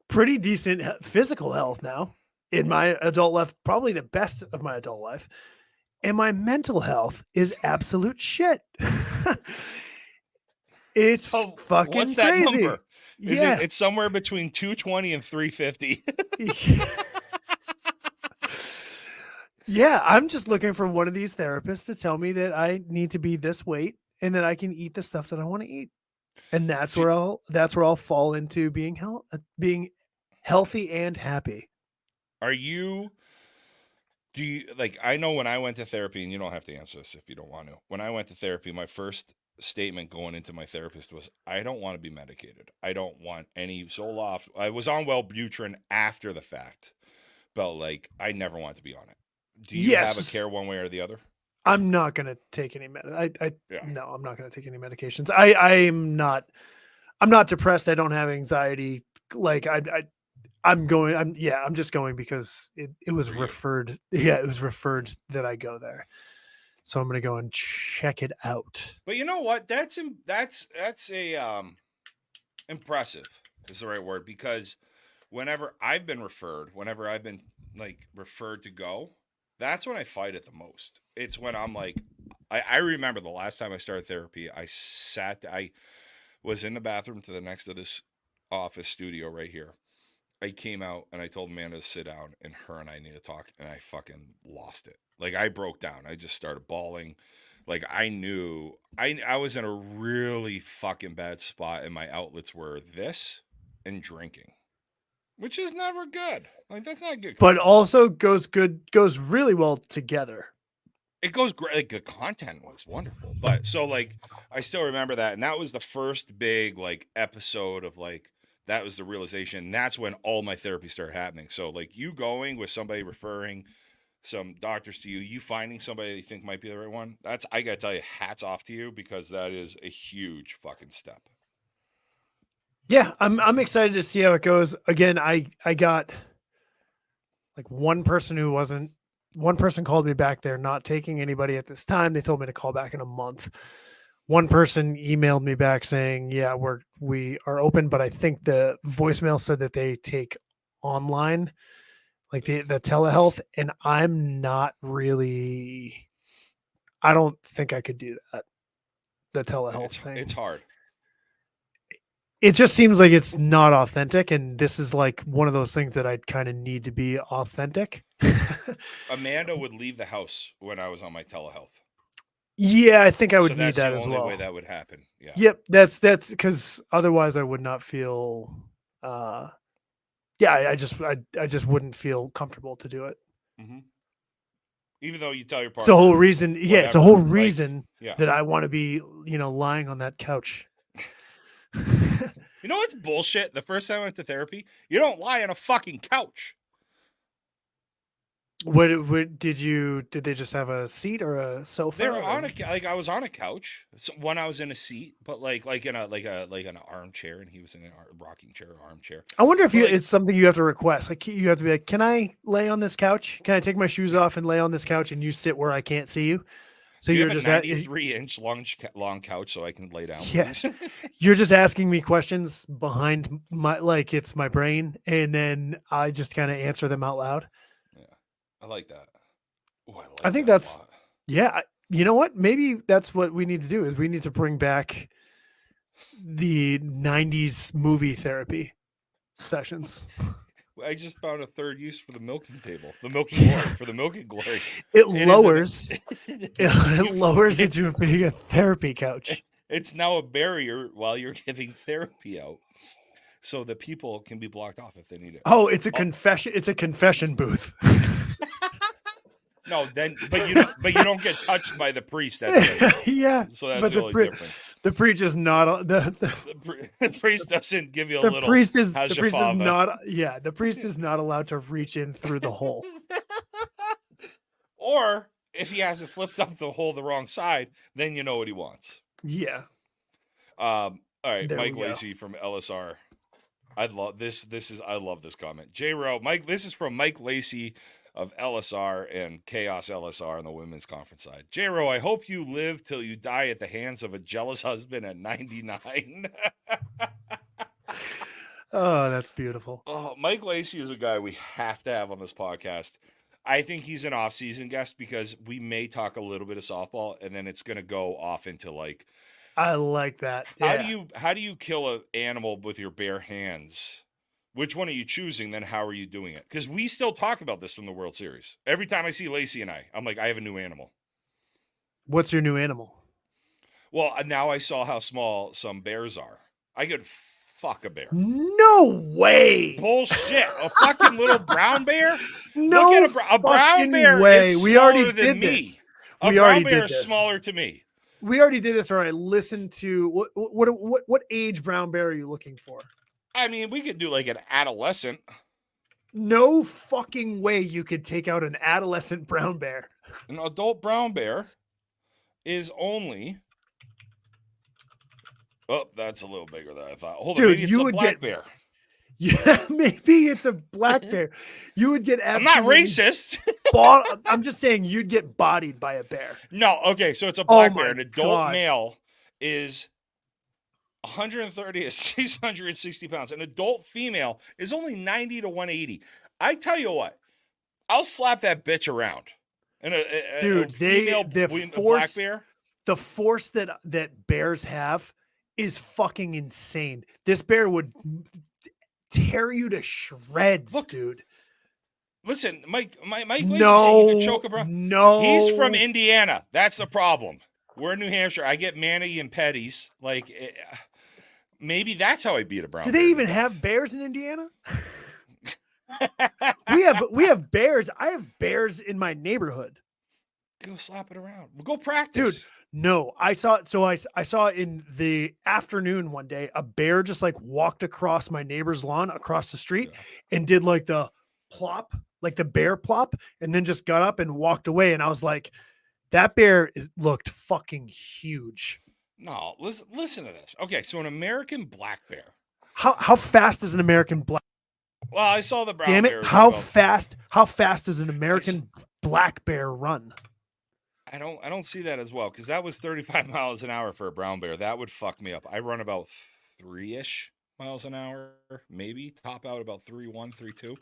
pretty decent physical health now in my adult life, probably the best of my adult life. And my mental health is absolute shit. It's fucking what's that crazy. Number? It's somewhere between 220 and 350. Yeah, I'm just looking for one of these therapists to tell me that I need to be this weight and that I can eat the stuff that I want to eat. And that's where I'll fall into being healthy and happy. Do you, like, I know when I went to therapy, and you don't have to answer this if you don't want to. When I went to therapy, my first statement going into my therapist was, I don't want to be medicated. I don't want any Zoloft. I was on Wellbutrin after the fact, but like, I never want to be on it. Do you have a care one way or the other? I'm not going to take any No, I'm not going to take any medications. I'm not depressed. I don't have anxiety. Like I'm just going because it was referred. Yeah, it was referred that I go there. So I'm going to go and check it out. But you know what? That's a impressive is the right word, because whenever I've been referred to go, that's when I fight it the most. It's when I'm like, I remember the last time I started therapy, I was in the bathroom to the next to this office studio right here. I came out and I told Amanda to sit down, and her and I need to talk, and I fucking lost it. Like, I broke down. I just started bawling. Like, I knew I was in a really fucking bad spot, and my outlets were this and drinking, which is never good. Like, that's not good. But also goes really well together. It goes great. Like, the content was wonderful. But so, like, I still remember that. And that was the first big, like, episode of, like, that was the realization. That's when all my therapy started happening. So, like, you going with somebody referring some doctors to you, you finding somebody that you think might be the right one, that's, I gotta tell you, hats off to you, because that is a huge fucking step. Yeah, I'm excited to see how it goes. Again, I got like one person who wasn't one person called me back. They're not taking anybody at this time. They told me to call back in a month. One person emailed me back saying, yeah, we are open, but I think the voicemail said that they take online, like the telehealth, and I'm not really, I don't think I could do that. The telehealth thing. It's hard. It just seems like it's not authentic, and this is like one of those things that I'd kind of need to be authentic. Amanda would leave the house when I was on my telehealth. Yeah, I think I would need that as well. That's the only way that would happen. Yeah. Yep, that's because otherwise I would not feel. I just wouldn't feel comfortable to do it. Mm-hmm. Even though you tell your partner. It's the whole reason. Yeah, it's the whole reason that I want to be, lying on that couch. You know what's bullshit? The first time I went to therapy, you don't lie on a fucking couch. What did they just have a seat or a sofa? They're on I was on a couch. When I was in a seat, but like in an armchair, and he was in a rocking chair, armchair. I wonder if it's something you have to request. Like you have to be like, can I lay on this couch? Can I take my shoes off and lay on this couch and you sit where I can't see you? So you're just a 93-inch long couch, so I can lay down. Yes, you're just asking me questions behind it's my brain, and then I just kind of answer them out loud. Yeah, I like that. Ooh, I think that's you know what? Maybe that's what we need to do. Is we need to bring back the '90s movie therapy sessions. I just found a third use for the milking table. The milking glory for the milking glory. It lowers into being a therapy couch. It's now a barrier while you're giving therapy out, so that people can be blocked off if they need it. Oh, it's a confession. It's a confession booth. No, but you don't get touched by the priest. That's it. Yeah. So that's the only difference. The priest is not the priest doesn't give you a little. The priest is not. Yeah, the priest is not allowed to reach in through the hole. Or if he hasn't flipped up the hole the wrong side, then you know what he wants. Yeah. All right, there Mike Lacey from LSR. I love this. I love this comment. J-Row, Mike. This is from Mike Lacey of LSR and Chaos LSR on the women's conference side. J-Row, I hope you live till you die at the hands of a jealous husband at 99. Oh, that's beautiful. Oh, Mike Lacey is a guy we have to have on this podcast. I think he's an off-season guest because we may talk a little bit of softball, and then it's going to go off into like. I like that. Yeah. How do you kill an animal with your bare hands? Which one are you choosing? Then how are you doing it? Because we still talk about this from the World Series. Every time I see Lacey and I'm like, I have a new animal. What's your new animal? Well, now I saw how small some bears are. I could fuck a bear. No way. Bullshit. A fucking little brown bear? No. Look at a brown bear way. Is we already did than this. Me. A brown bear is smaller to me. We already did this, or I listened to what age brown bear are you looking for? I mean, we could do like an adolescent. No fucking way you could take out an adolescent brown bear. An adult brown bear is only. Oh, that's a little bigger than I thought. Hold on, maybe it's a black bear. Yeah, maybe it's a black bear. You would get I'm not racist. I'm just saying you'd get bodied by a bear. No, okay, so it's a black bear. An adult male is 130 to 660 pounds. An adult female is only 90 to 180. I tell you what, I'll slap that bitch around. And a female black bear. The force that bears have is fucking insane. This bear would tear you to shreds, dude. Listen, Mike no, you can choke a brown. No, he's from Indiana. That's the problem. We're in New Hampshire. I get Manny and Petties. Like, maybe that's how I beat a brown. Do they even have bears in Indiana? we have bears. I have bears in my neighborhood. Go slap it around. Go practice, dude. No, I saw in the afternoon one day, a bear just like walked across my neighbor's lawn across the street and did like the plop, like the bear plop, and then just got up and walked away. And I was like, that bear looked fucking huge. No, listen to this. Okay, so an American black bear. How fast is an American black? Well, I saw the brown bear. Damn it! How fast is an American black bear run? I don't see that as well, because that was 35 miles an hour for a brown bear. That would fuck me up. I run about 3-ish miles an hour, maybe top out about 3.1, 3.2.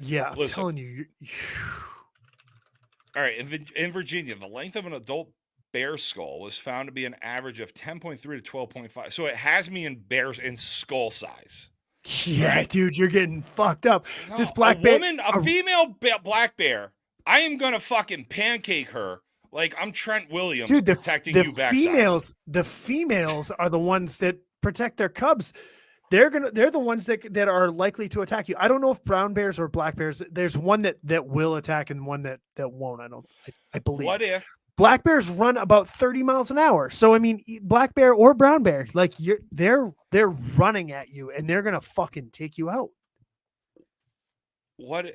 Yeah, I'm telling you. All right, in Virginia, the length of an adult bear skull was found to be an average of 10.3 to 12.5. So it has me in bears in skull size. Yeah, right? Dude, you're getting fucked up. No, this black bear, a female black bear, I am gonna fucking pancake her. Like I'm Trent Williams, dude, protecting you backside. The females are the ones that protect their cubs. They're the ones that are likely to attack you. I don't know if brown bears or black bears. There's one that will attack and one that won't. I believe. What if black bears run about 30 miles an hour? So I mean, black bear or brown bear, like they're running at you and they're gonna fucking take you out. What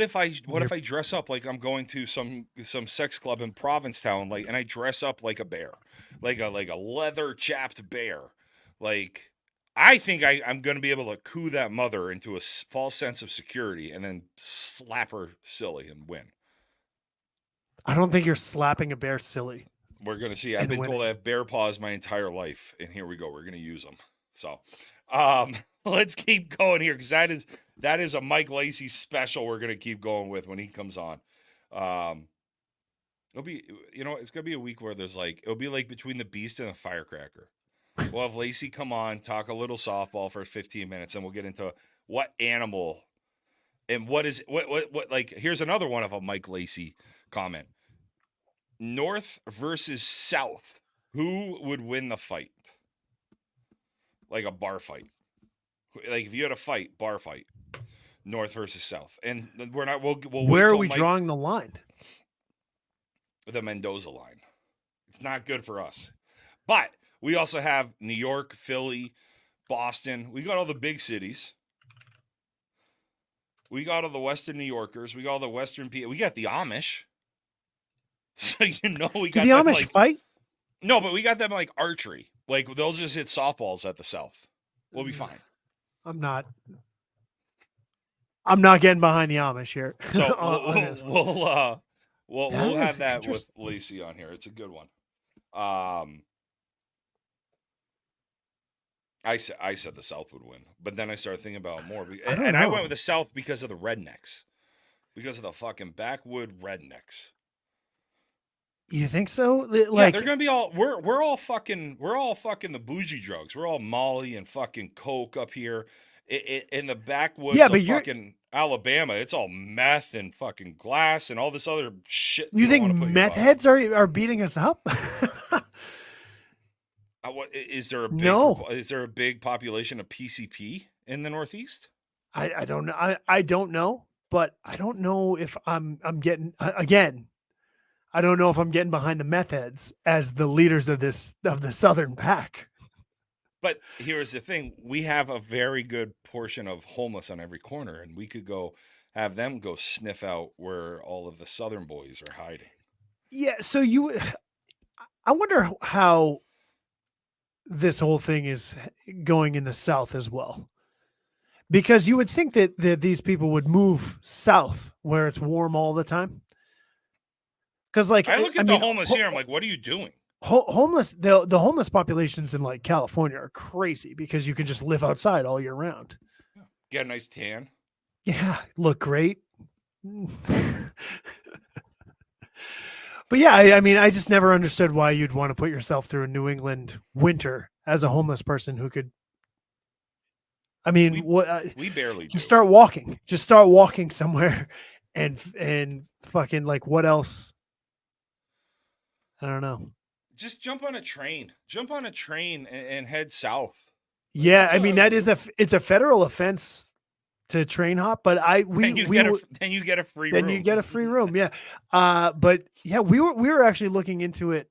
if I dress up like I'm going to some sex club in Provincetown, like, and I dress up like a bear, like a leather chapped bear? Like, I think I'm going to be able to coo that mother into a false sense of security and then slap her silly and win. I don't think you're slapping a bear silly. We're going to see. I've been told I have bear paws my entire life, and here we go. We're going to use them. So, let's keep going here, because that is a Mike Lacey special we're going to keep going with when he comes on. It'll be, it's going to be a week where it'll be like between the Beast and the Firecracker. We'll have Lacey come on, talk a little softball for 15 minutes, and we'll get into what animal and what like, here's another one of a Mike Lacey comment. North versus South. Who would win the fight? Like a bar fight. Like if you had a fight, bar fight. North versus South. And we're not, we'll where are we drawing the line? The Mendoza line. It's not good for us. But we also have New York, Philly, Boston. We got all the big cities. We got all the Western New Yorkers. We got all the Western people. We got the Amish. So, we got the Amish fight? No, but we got them like archery. Like, they'll just hit softballs at the South. We'll be fine. I'm not getting behind the Amish here. So we'll have that with Lacey on here. It's a good one. I said the South would win, but then I started thinking about it more. I went with the South because of the rednecks, because of the fucking backwood rednecks. You think so? Like, they're gonna be all we're all fucking the bougie drugs. We're all Molly and fucking coke up here in the backwoods of fucking Alabama. It's all meth and fucking glass and all this other shit. You think meth heads are beating us up? Is there a big population of PCP in the Northeast? I don't know. I don't know, but I don't know if I'm getting again. I don't know if I'm getting behind the meth heads as the leaders of the Southern pack. But here's the thing: we have a very good portion of homeless on every corner, and we could have them go sniff out where all of the Southern boys are hiding. Yeah. So I wonder how this whole thing is going in the South as well, because you would think that these people would move south where it's warm all the time. Because I look at the homeless here, I'm like, what are you doing? Homeless, the homeless populations in like California are crazy because you can just live outside all year round. Get a nice tan. Yeah, look great. But yeah, I mean, I just never understood why you'd want to put yourself through a New England winter as a homeless person who could. I mean, we barely just start walking. Just start walking somewhere, and fucking like what else? I don't know. Just jump on a train. Jump on a train and head south. Yeah, I mean it's a federal offense to train hop, but then you get a free room. Then you get a free room, yeah. But yeah, we were actually looking into it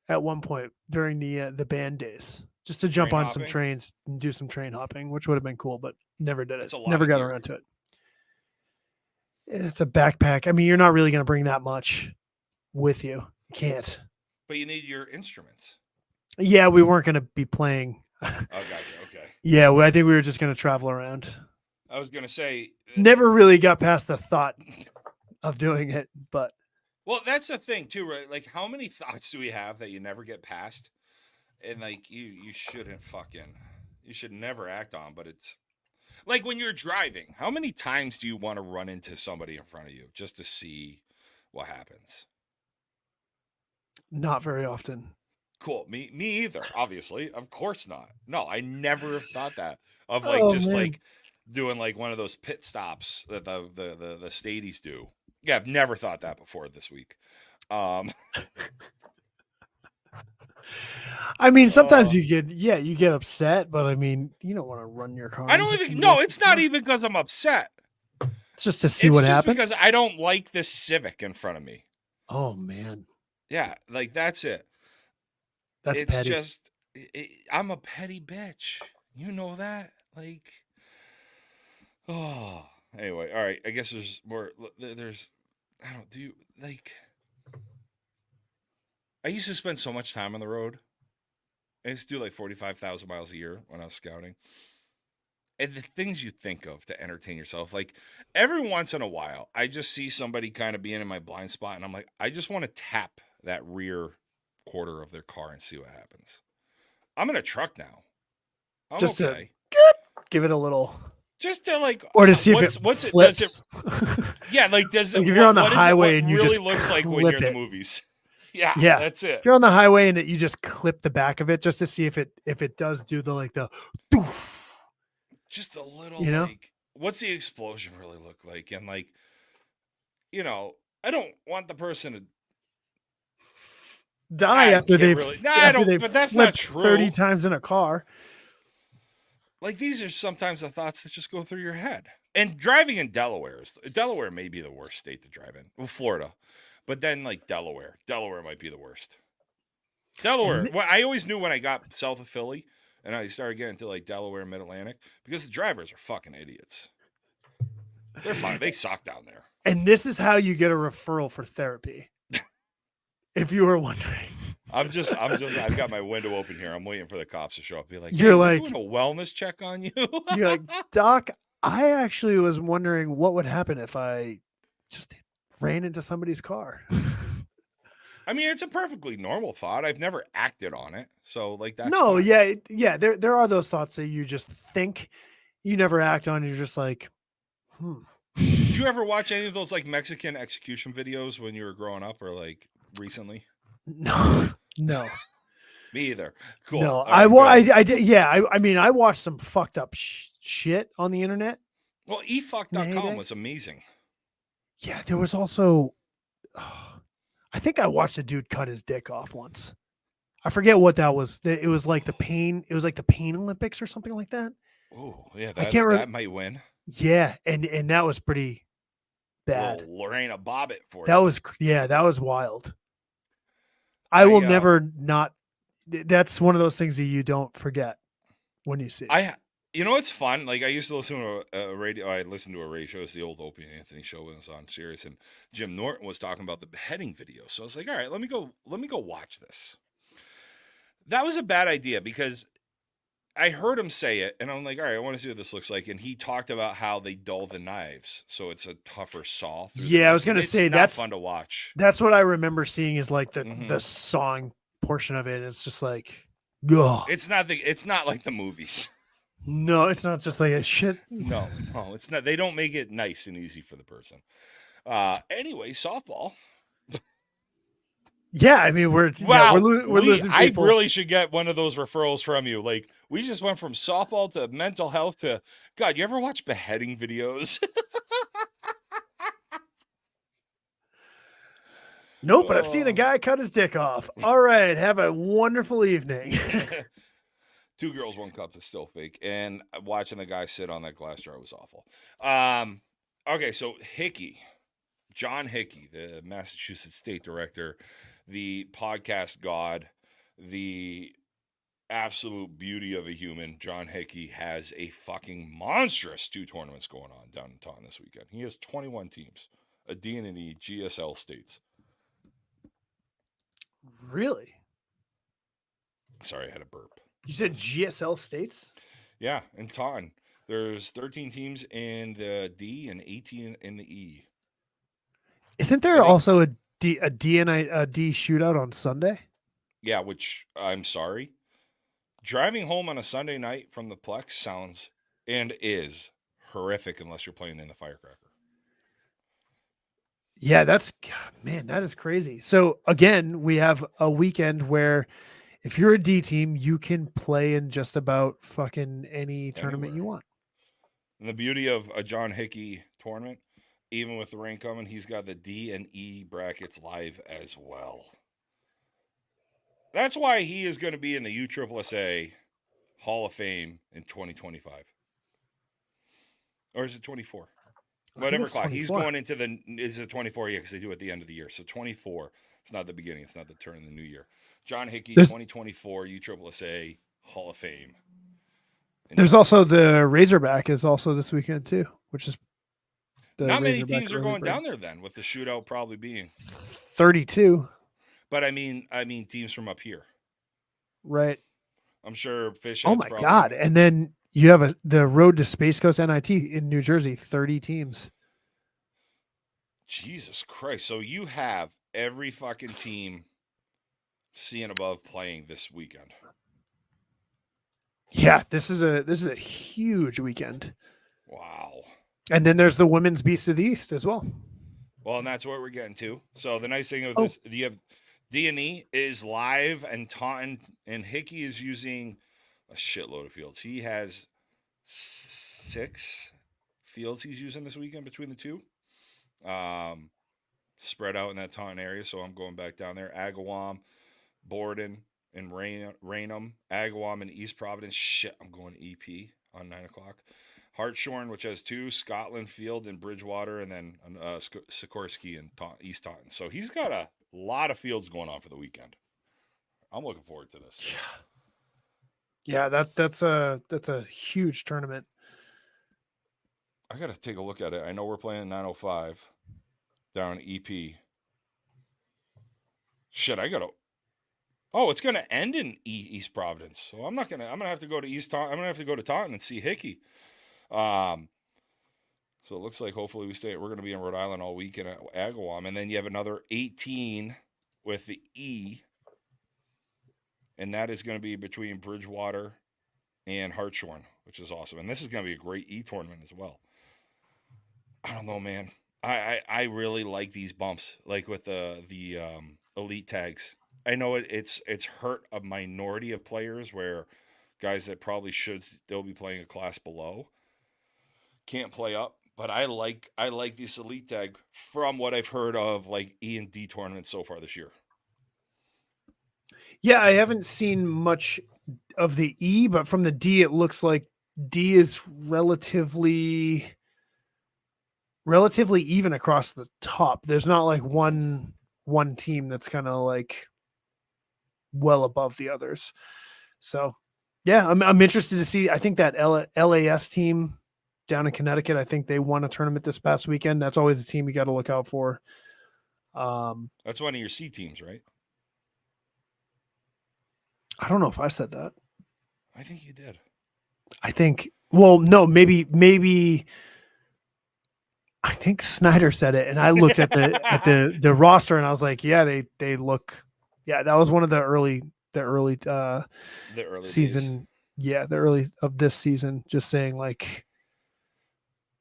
at one point during the band days, just to jump on some trains and do some train hopping, which would have been cool, but never did it. Never got around to it. It's a backpack. I mean, you're not really going to bring that much with you. You can't. But you need your instruments. Yeah, we weren't going to be playing. Oh, gotcha. Okay. Yeah, I think we were just going to travel around. I was going to say. Never really got past the thought of doing it, but well, that's the thing too, right? Like, how many thoughts do we have that you never get past, and like you shouldn't you should never act on, but it's like when you're driving, how many times do you want to run into somebody in front of you just to see what happens? not very often. Cool. Me either, obviously. Of course not. No, I never have thought that of like like doing like one of those pit stops that the Stadies do. Yeah, I've never thought that before this week. I mean, sometimes you get upset, but I mean, you don't want to run your car. I don't even. No, it's not even because I'm upset. It's just to see what happens. Because I don't like this Civic in front of me. Oh man. Yeah, like that's it. It's petty. Just I'm a petty bitch. You know that. Like, oh. Anyway, all right. I guess there's more. There's. I don't do like. I used to spend so much time on the road. I used to do like 45,000 miles a year when I was scouting. And the things you think of to entertain yourself, like every once in a while, I just see somebody kind of being in my blind spot, and I'm like, I just want to tap that rear quarter of their car and see what happens. I'm in a truck now. I'm just okay. To give it a little. Just to like, or to see if it flips. Does it? Yeah, like does like it? If you're on the highway and you really just looks like when you're in the movies. Yeah, that's it. If you're on the highway and you just clip the back of it just to see if it does do the like the. Just a little, you know, like, what's the explosion really look like? And like, you know, I don't want the person to die after they've but that's not true. 30 times in a car. Like, these are sometimes the thoughts that just go through your head. And driving in Delaware may be the worst state to drive in. Well, Florida, but then like Delaware might be the worst. Delaware. Well, I always knew when I got south of Philly. And I started getting to like Delaware, Mid-Atlantic, because the drivers are fucking idiots. They're fine. They suck down there. And this is how you get a referral for therapy. If you were wondering. I've got my window open here. I'm waiting for the cops to show up. Be like, you're like doing a wellness check on you. You're like, Doc, I actually was wondering what would happen if I just ran into somebody's car. I mean, it's a perfectly normal thought. I've never acted on it. So like that's fine. Yeah. There are those thoughts that you just think, you never act on. You're just like, Did you ever watch any of those like Mexican execution videos when you were growing up or like recently? No. Me either. Cool. No, I did. Yeah. I mean, I watched some fucked up shit on the internet. Well, efuck.com was amazing. Yeah. There was also, I think I watched a dude cut his dick off once. I forget what that was. It was like the pain. It was like the Pain Olympics or something like that. Oh yeah, I can't remember. That might win. Yeah, and that was pretty bad. Well, Lorena Bobbitt for that you. That was wild. I will never not. That's one of those things that you don't forget when you see. You know, it's fun. Like I used to listen to a radio. I listened to a radio show. It's the old Opie and Anthony show when it was on Sirius, and Jim Norton was talking about the beheading video. So I was like, all right, let me go watch this. That was a bad idea because I heard him say it, and I'm like, all right, I want to see what this looks like. And he talked about how they dull the knives, so it's a tougher saw. Yeah, I was gonna say that's fun to watch. That's what I remember seeing is like the sawing portion of it. It's just like, ugh. It's not like the movies. No, it's not just like a shit. No, it's not. They don't make it nice and easy for the person. Anyway, softball. Yeah, I mean we're losing people. I really should get one of those referrals from you. Like we just went from softball to mental health to God. You ever watch beheading videos? Nope, but I've seen a guy cut his dick off. All right, have a wonderful evening. 2 Girls, 1 Cup is still fake, and watching the guy sit on that glass jar was awful. Okay, so John Hickey, the Massachusetts state director, the podcast god, the absolute beauty of a human, John Hickey has a fucking monstrous 2 tournaments going on down in Taunton this weekend. He has 21 teams, a D&E GSL states. Really? Sorry, I had a burp. You said GSL states? Yeah, in Taunton. There's 13 teams in the D and 18 in the E. Isn't there also a D and a D shootout on Sunday? Yeah, which I'm sorry. Driving home on a Sunday night from the Plex sounds and is horrific unless you're playing in the Firecracker. Yeah, that is crazy. So again, we have a weekend where if you're a D team, you can play in just about fucking any tournament you want. And the beauty of a John Hickey tournament, even with the rain coming, he's got the D and E brackets live as well. That's why he is going to be in the USSSA Hall of Fame in 2025. Or is it 24? Whatever class. 24. He's going into is it 24? Yeah, because they do it at the end of the year. So 24. It's not the beginning. It's not the turn of the new year. John Hickey, 2024 USSSA Hall of Fame. There's also the Razorback is also this weekend too, which is not many teams are going down there then, with the shootout probably being 32. But I mean teams from up here, right? I'm sure Fish. Oh my God! And then you have the Road to Space Coast NIT in New Jersey, 30 teams. Jesus Christ! So you have every fucking team C and above playing this weekend. Yeah, this is a huge weekend. Wow. And then there's the Women's Beast of the East as well. Well, and that's what we're getting to. So the nice thing of this, you have D&E is live, and Taunton and Hickey is using a shitload of fields. He has 6 fields he's using this weekend between the two. Spread out in that Taunton area, so I'm going back down there. Agawam, Borden, and Raynham, Agawam, and East Providence. Shit, I'm going to EP on 9 o'clock. Hartshorn, which has 2, Scotland Field and Bridgewater, and then Sikorsky and East Taunton. So he's got a lot of fields going on for the weekend. I'm looking forward to this. Yeah, that's a huge tournament. I got to take a look at it. I know we're playing 905 down EP. Shit, I got to. Oh, it's going to end in East Providence. So I'm going to have to go to East Taunton. I'm going to have to go to Taunton and see Hickey. So it looks like hopefully we're going to be in Rhode Island all weekend at Agawam. And then you have another 18 with the E. And that is going to be between Bridgewater and Hartshorn, which is awesome. And this is going to be a great E tournament as well. I don't know, man. I really like these bumps, like with the elite tags. I know it's hurt a minority of players where guys that probably should still be playing a class below can't play up, but I like this elite tag from what I've heard of like E and D tournaments so far this year. Yeah, I haven't seen much of the E, but from the D, it looks like D is relatively even across the top. There's not like one team that's kind of like well above the others. So yeah, I'm interested to see. I think that LAS team down in Connecticut, I think they won a tournament this past weekend. That's always a team you got to look out for. That's one of your C teams, right? I don't know if I said that. I think you did. I think, well, no, maybe I think Snyder said it, and I looked at the roster and I was like, yeah, they look, yeah, that was one of the early season. Days. Yeah, the early of this season, just saying like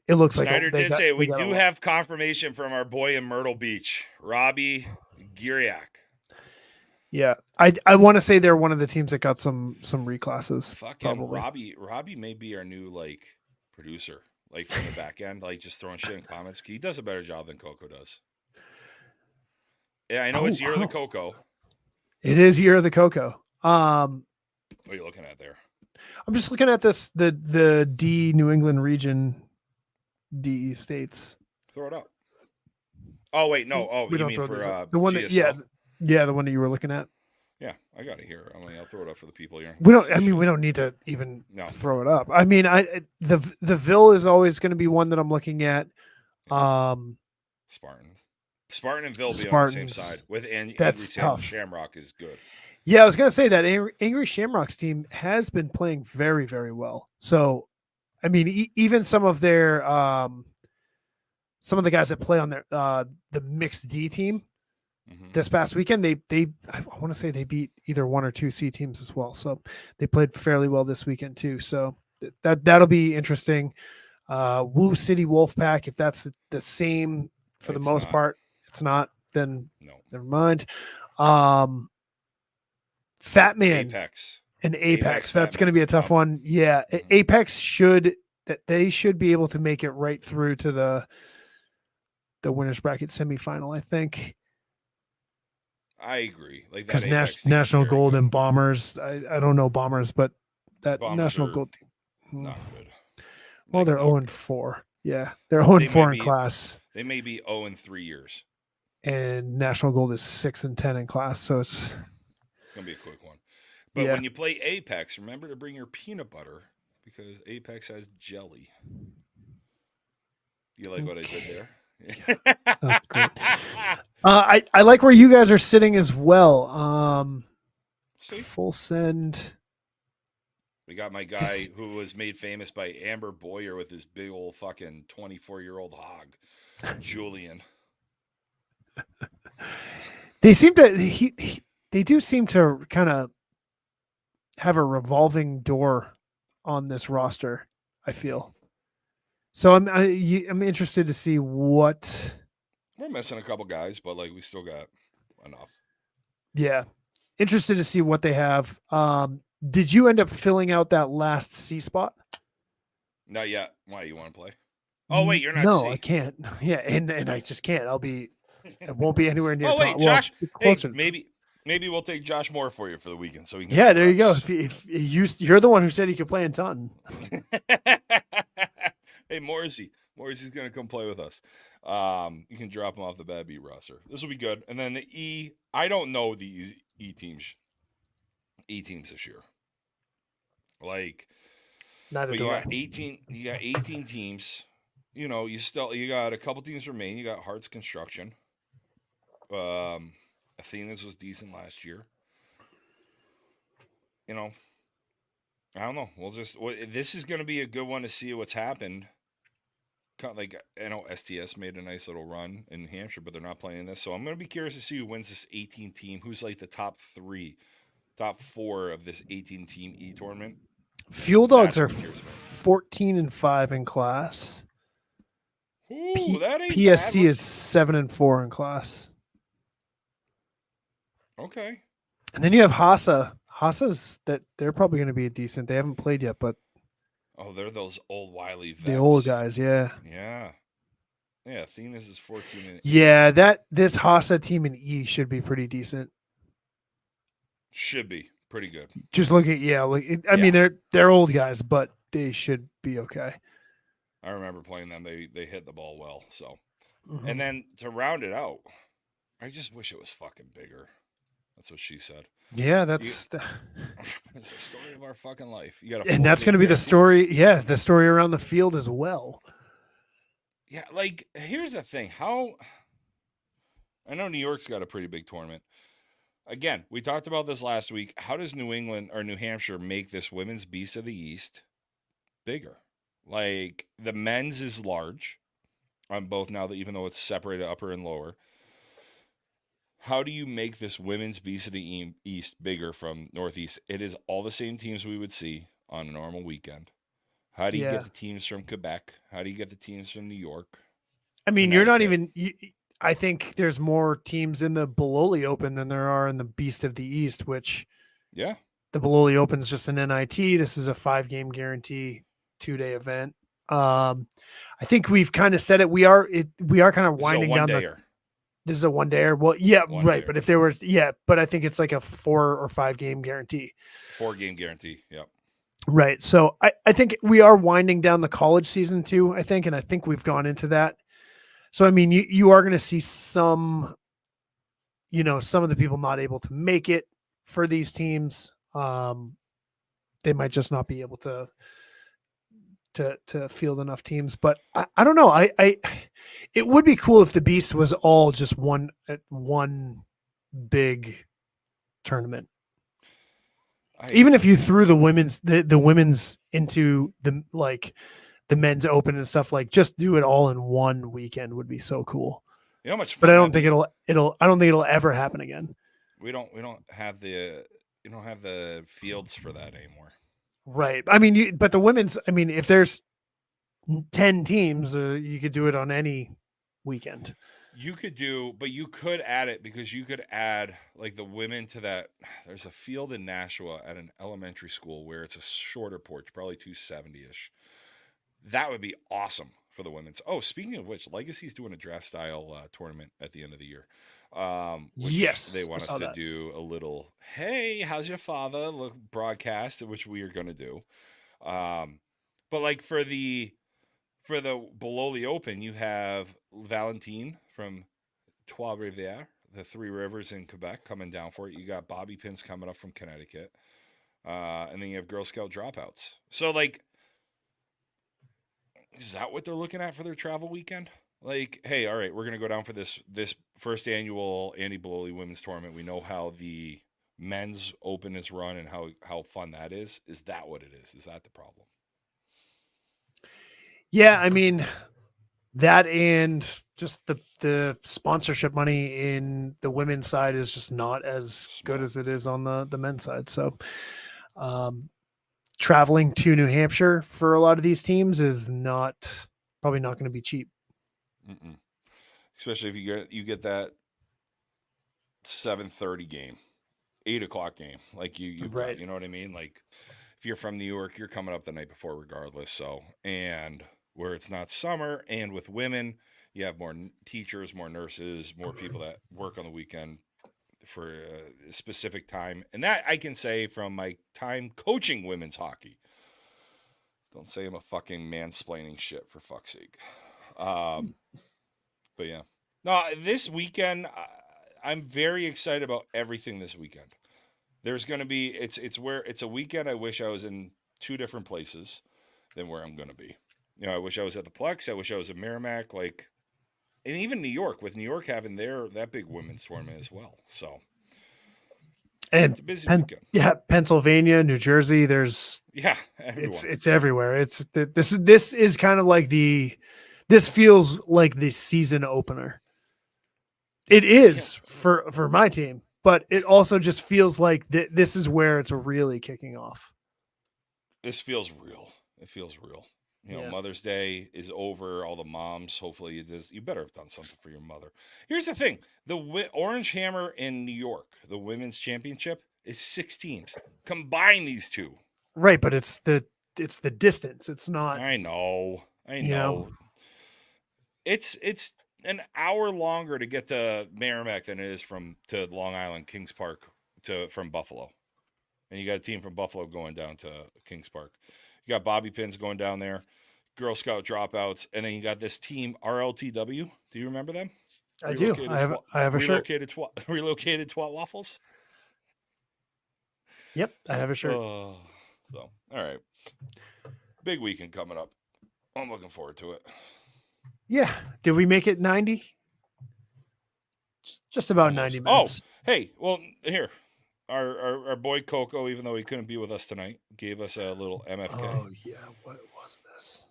it looks Snyder like did say we do have confirmation from our boy in Myrtle Beach, Robbie Giriak. Yeah, I want to say they're one of the teams that got some reclasses. Fucking Robbie may be our new like producer, like from the back end, like just throwing shit in comments. He does a better job than Coco does. Yeah, I know it's Year of the Coco. It is Year of the Coco. What are you looking at there? I'm just looking at this the D New England region D states. Throw it up. Oh wait, no. Oh, we you mean for the one GSL? that yeah, the one that you were looking at. Yeah, I got it here. I'll throw it up for the people here. We don't need to even throw it up. I mean, the Ville is always going to be one that I'm looking at. Spartan and Ville be on the same side with Angry Shamrock is good. Yeah, I was going to say that Angry Shamrock's team has been playing very, very well. So, I mean, even some of their some of the guys that play on their the mixed D team this past weekend, they I want to say they beat either 1 or 2 C teams as well. So they played fairly well this weekend too. So that'll be interesting. Woo City Wolfpack, if that's the same for the most part, it's not, then no, never mind. Fat Man Apex. And Apex. That's going to be a tough one. Yeah. Apex should be able to make it right through to the winners bracket semifinal, I think. I agree. Like because National Gold and Bombers, I don't know Bombers, but that Bombers National Gold team. Not good. Well, they're 0-4. Yeah, they're 0-4 in class. They may be 0-3 years. And National Gold is 6-10 in class, so it's gonna be a quick one. But when you play Apex, remember to bring your peanut butter because Apex has jelly. You like what I did there? That's great. I like where you guys are sitting as well. Full send. We got my guy who was made famous by Amber Boyer with his big old fucking 24-year-old hog, Julian. They seem to they do seem to kind of have a revolving door on this roster, I feel. So I'm interested to see what. We're missing a couple guys, but like we still got enough. Yeah, interested to see what they have. Did you end up filling out that last C spot? Not yet. Why, you want to play? Oh wait, you're not. No, C. I can't. Yeah, and I just can't. It won't be anywhere near. Oh wait, Josh. Hey, maybe we'll take Josh Moore for you for the weekend, so we can. Yeah, there you go. If you're the one who said he could play in Taunton. Hey, Morrissey's going to come play with us. You can drop him off the bad beat roster. This will be good. And then the E, I don't know the E teams this year. Like, neither do I. You got 18 teams. You know, you got a couple teams remain. You got Hearts Construction. Athena's was decent last year. You know, I don't know. This is going to be a good one to see what's happened. Like, I know STS made a nice little run in New Hampshire, but they're not playing this. So I'm going to be curious to see who wins this 18 team. Who's like the top 4 of this 18 team E tournament. Fuel Dogs are 14-5 in class. Ooh, that ain't PSC is 7-4 in class. Okay. And then you have Hassa. Hassa's that they're probably going to be decent. They haven't played yet, but. Oh, they're those old wily vets. The old guys, yeah. Yeah. Yeah, Athena's is 14. Yeah, this Hassa team in E should be pretty decent. Should be pretty good. Just look at I mean they're old guys, but they should be okay. I remember playing them. They hit the ball well. So, and then to round it out, I just wish it was fucking bigger. That's what she said. Yeah, it's the story of our fucking life. And that's going to be the story. Yeah, the story around the field as well. Yeah, like here's the thing. I know New York's got a pretty big tournament. Again, we talked about this last week. How does New England or New Hampshire make this women's Beast of the East bigger? Like the men's is large on both now, that even though it's separated upper and lower. How do you make this women's Beast of the East bigger from Northeast? It is all the same teams we would see on a normal weekend. How do you get the teams from Quebec? How do you get the teams from New York? I mean, you're not even. I think there's more teams in the Bololi Open than there are in the Beast of the East, which. Yeah. The Bololi Open is just an NIT. This is a 5-game guarantee, 2-day event. I think we've kind of said it. We are kind of winding down the. This is a 1-dayer. Well, yeah, right. But if there was, but I think it's like a 4 or 5 game guarantee. 4-game guarantee. Yep. Right. So I think we are winding down the college season too, I think. And I think we've gone into that. So, I mean, you are going to see some of the people not able to make it for these teams. They might just not be able to field enough teams, but I don't know. It would be cool if the Beast was all just one big tournament. Even if you threw the women's into the the men's open and stuff, like just do it all in one weekend would be so cool. You know how much fun, but I don't think it'll ever happen again. We don't have the fields for that anymore. Right. I mean, but the women's, I mean, if there's 10 teams, you could do it on any weekend. You could do, but you could add it because you could add like the women to that. There's a field in Nashua at an elementary school where it's a shorter porch, probably 270-ish. That would be awesome for the women's. Oh, speaking of which, Legacy's doing a draft style tournament at the end of the year. Yes, they want us to do a little, hey, how's your father? Look, broadcast, which we are going to do. But like for the below the open, you have Valentine from Trois Rivières, the Three Rivers in Quebec, coming down for it. You got Bobby Pins coming up from Connecticut, and then you have Girl Scout dropouts. So like, is that what they're looking at for their travel weekend? Like, hey, all right, we're going to go down for this first annual Andy Bololi women's tournament. We know how the men's open is run and how fun that is. Is that what it is? Is that the problem? Yeah, I mean, that and just the sponsorship money in the women's side is just not as good as it is on the men's side. So traveling to New Hampshire for a lot of these teams is probably not going to be cheap. Mm-mm. Especially if you get that 7:30 game, 8:00 game, like you've right. got, you know what I mean? Like if you're from New York, you're coming up the night before regardless. So, and where it's not summer, and with women, you have more teachers, more nurses, more people that work on the weekend for a specific time. And that I can say from my time coaching women's hockey. Don't say I'm a fucking mansplaining shit, for fuck's sake. But yeah, no, this weekend, I'm very excited about everything this weekend. There's going to be, it's a weekend. I wish I was in two different places than where I'm going to be. You know, I wish I was at the Plex. I wish I was at Merrimack, like, and even New York, with New York having that big women's tournament as well. So, and it's a busy weekend. Yeah, Pennsylvania, New Jersey. There's everyone. It's everywhere. This is kind of like this feels like the season opener. It is for my team, but it also just feels like this is where it's really kicking off. This feels real. It feels real. You know, Mother's Day is over. All the moms, hopefully, you better have done something for your mother. Here's the thing. The Orange Hammer in New York, the women's championship, is 6 teams. Combine these two. Right, but it's the distance. It's not. I know. It's an hour longer to get to Merrimack than it is to Long Island, Kings Park, from Buffalo. And you got a team from Buffalo going down to Kings Park. You got Bobby Pins going down there, Girl Scout dropouts, and then you got this team, RLTW. Do you remember them? I do. I have a shirt. Relocated Twat Waffles? Yep, I have a shirt. So, all right. Big weekend coming up. I'm looking forward to it. Yeah. Did we make it 90? Just about 90 minutes. Oh, hey. Well, here. Our boy Coco, even though he couldn't be with us tonight, gave us a little MFK. Oh, yeah. What was this?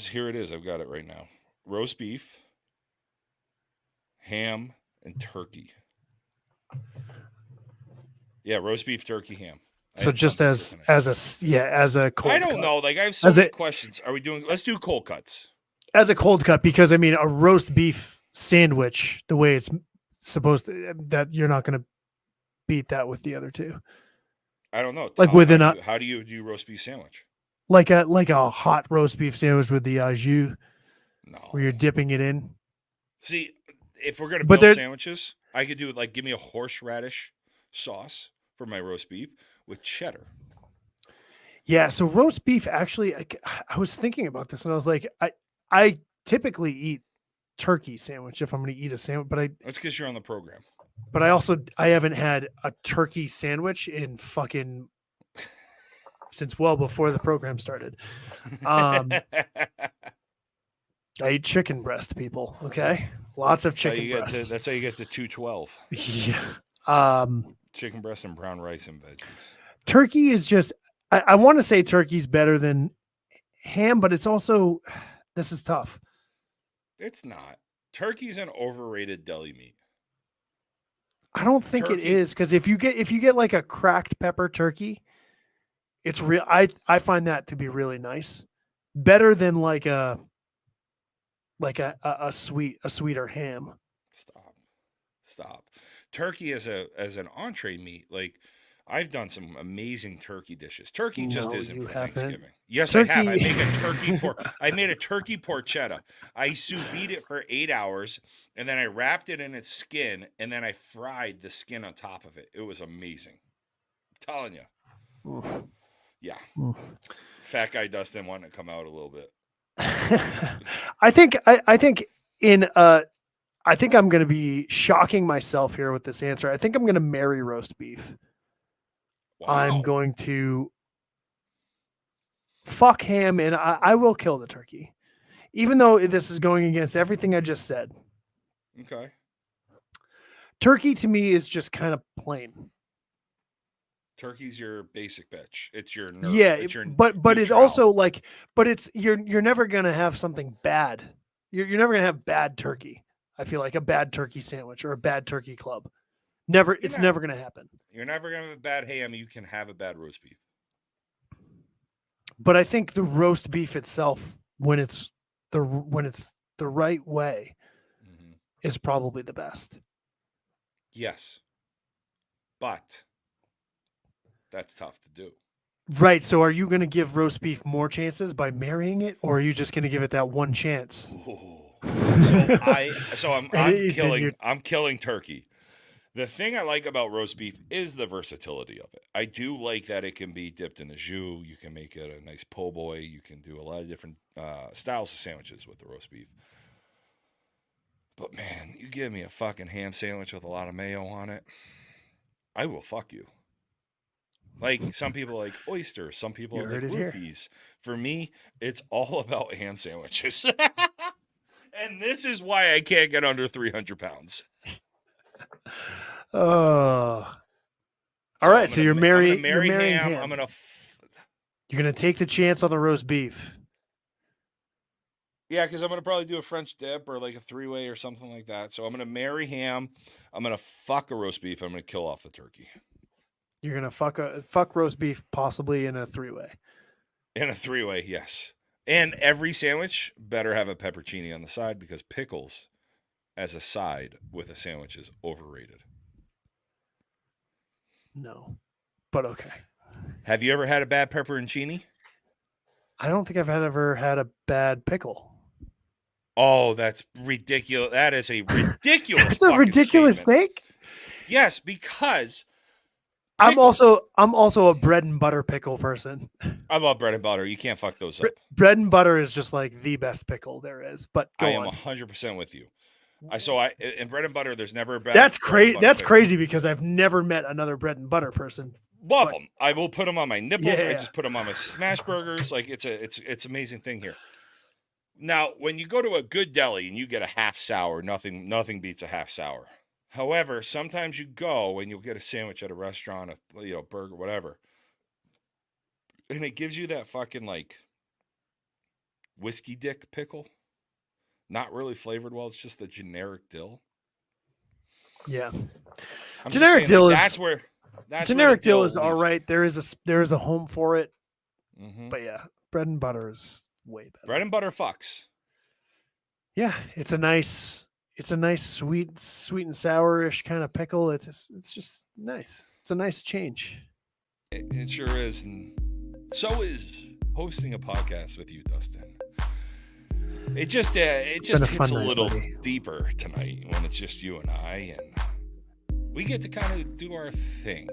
Here it is. I've got it right now. Roast beef, ham, and turkey. Yeah, roast beef, turkey, ham. So just as a cold I don't cut. know. Like, I have so many questions. Let's do cold cuts. As a cold cut, because I mean, a roast beef sandwich, the way it's supposed to, that you're not going to beat that with the other two. I don't know. Like how do you do roast beef sandwich? Like a hot roast beef sandwich with the au jus. No. Where you're dipping it in. See, if we're going to build sandwiches, I could do give me a horseradish sauce for my roast beef with cheddar. Yeah, so roast beef, actually, I was thinking about this and I was like, I typically eat turkey sandwich if I'm going to eat a sandwich, but that's because you're on the program. But I haven't had a turkey sandwich in fucking since well before the program started. I eat chicken breast, people. Okay, lots of chicken breast. That's how you get to 212. Yeah. Chicken breast and brown rice and veggies. Turkey is just. I want to say turkey's better than ham, but it's also, this is tough. It's not. Turkey's an overrated deli meat. I don't think it is, because if you get like a cracked pepper turkey, it's real. I find that to be really nice, better than like a sweeter ham. Stop. Turkey as an entree meat, like I've done some amazing turkey dishes. Turkey just isn't for Thanksgiving. Yes, turkey. I have. I made a turkey porchetta. I sous vide it for 8 hours, and then I wrapped it in its skin, and then I fried the skin on top of it. It was amazing. I'm telling you. Oof. Yeah. Oof. Fat guy Dustin wanted to come out a little bit. I think I'm going to be shocking myself here with this answer. I think I'm going to marry roast beef. Wow. I'm going to fuck ham, and I will kill the turkey, even though this is going against everything I just said. Okay. Turkey to me is just kind of plain. Turkey's your basic bitch. It's your nerd. Yeah, it's your but it's also like, but it's you're never gonna have something bad. You're never gonna have bad turkey. I feel like a bad turkey sandwich or a bad turkey club. Never, it's never gonna happen. You're never gonna have a bad ham. You can have a bad roast beef. But I think the roast beef itself, when it's the right way, is probably the best. Yes, but that's tough to do. Right. So are you going to give roast beef more chances by marrying it, or are you just going to give it that one chance? I'm killing turkey. The thing I like about roast beef is the versatility of it. I do like that it can be dipped in a jus. You can make it a nice po' boy. You can do a lot of different styles of sandwiches with the roast beef. But man, you give me a fucking ham sandwich with a lot of mayo on it, I will fuck you. Like some people like oysters, some people like roofies. For me, it's all about ham sandwiches. And this is why I can't get under 300 pounds. All right. So you're marrying ham. You're going to take the chance on the roast beef. Yeah, because I'm going to probably do a French dip or like a 3-way or something like that. So I'm going to marry ham. I'm going to fuck a roast beef. I'm going to kill off the turkey. You're going to fuck roast beef possibly in a 3-way. In a 3-way, yes. And every sandwich better have a pepperoni on the side, because pickles as a side with a sandwich is overrated. No, but okay. Have you ever had a bad pepperoncini? I don't think I've ever had a bad pickle. Oh, that's ridiculous. That is a ridiculous That's a ridiculous thing? Yes, because pickles. I'm also a bread and butter pickle person. I love bread and butter. You can't fuck those up. Bread and butter is just like the best pickle there is. But I am 100% with you. In bread and butter, there's never a bad. That's crazy. That's crazy because I've never met another bread and butter person. Love them. I will put them on my nipples. Yeah. I just put them on my smash burgers. Like it's amazing thing here. Now, when you go to a good deli and you get a half sour, nothing beats a half sour. However, sometimes you go and you'll get a sandwich at a restaurant, a burger, whatever, and it gives you that fucking like whiskey dick pickle. Not really flavored well. It's just the generic dill. Yeah, generic dill is generic dill is all right. There is a home for it, but yeah, bread and butter is way better. Bread and butter fucks. Yeah, it's a nice sweet and sourish kind of pickle. It's just nice. It's a nice change. It sure is, and so is hosting a podcast with you, Dustin. It just hits a little deeper tonight when it's just you and I, and we get to kind of do our thing.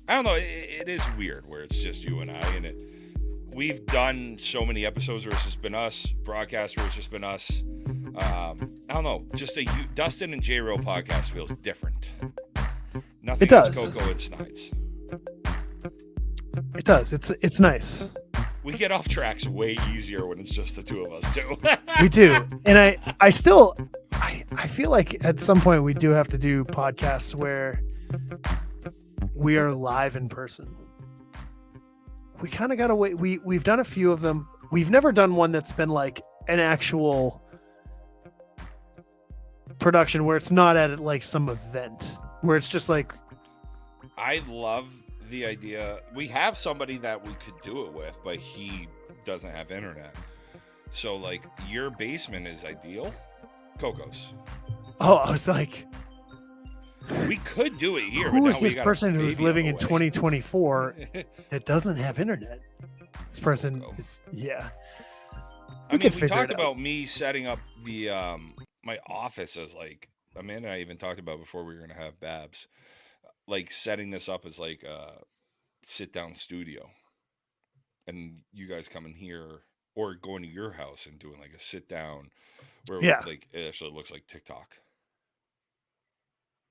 I don't know. It is weird where it's just you and I, and we've done so many episodes where it's just been us, broadcasts where it's just been us. I don't know. Just a Dustin and J-Ro podcast feels different. Nothing else Coco and Snides. It does. It's nice. We get off tracks way easier when it's just the two of us too. We do. And I feel like at some point we do have to do podcasts where we are live in person. we kind of got to wait. We've done a few of them. We've never done one that's been like an actual production where it's not at like some event where it's just like. I love the idea. We have somebody that we could do it with, but he doesn't have internet. So like your basement is ideal. Coco's. Oh, I was like, we could do it here. Who is this person who's living in 2024 that doesn't have internet? This person is, yeah. I mean, we talked about me setting up the my office as like Amanda and I even talked about before we were gonna have Babs, like setting this up as like a sit down studio, and you guys coming here or going to your house and doing like a sit down where like it actually looks like TikTok.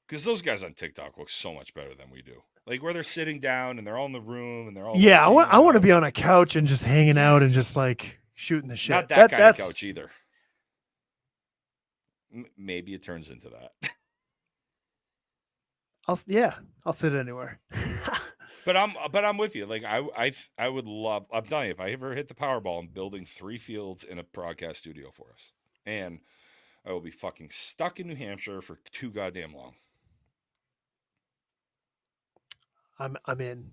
Because those guys on TikTok look so much better than we do. Like where they're sitting down and they're all in the room and they're all. Yeah, I want to be on a couch and just hanging out and just like shooting the shit. Not that kind of couch either. Maybe it turns into that. I'll sit anywhere. But I'm with you. Like I would love. I'm telling you, if I ever hit the Powerball, I'm building 3 fields in a broadcast studio for us, and I will be fucking stuck in New Hampshire for too goddamn long. I'm in.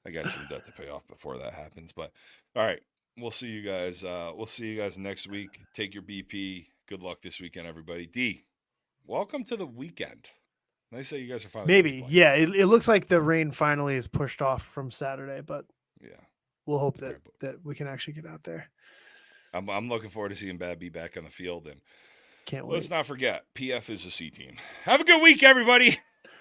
I got some debt to pay off before that happens, but all right, we'll see you guys. We'll see you guys next week. Take your BP. Good luck this weekend, everybody. D, welcome to the weekend. Nice that you guys are finally. Maybe, yeah. It looks like the rain finally is pushed off from Saturday, but yeah, we'll hope that we can actually get out there. I'm looking forward to seeing Bad be back on the field, and can't wait. Let's not forget, PF is a C team. Have a good week, everybody.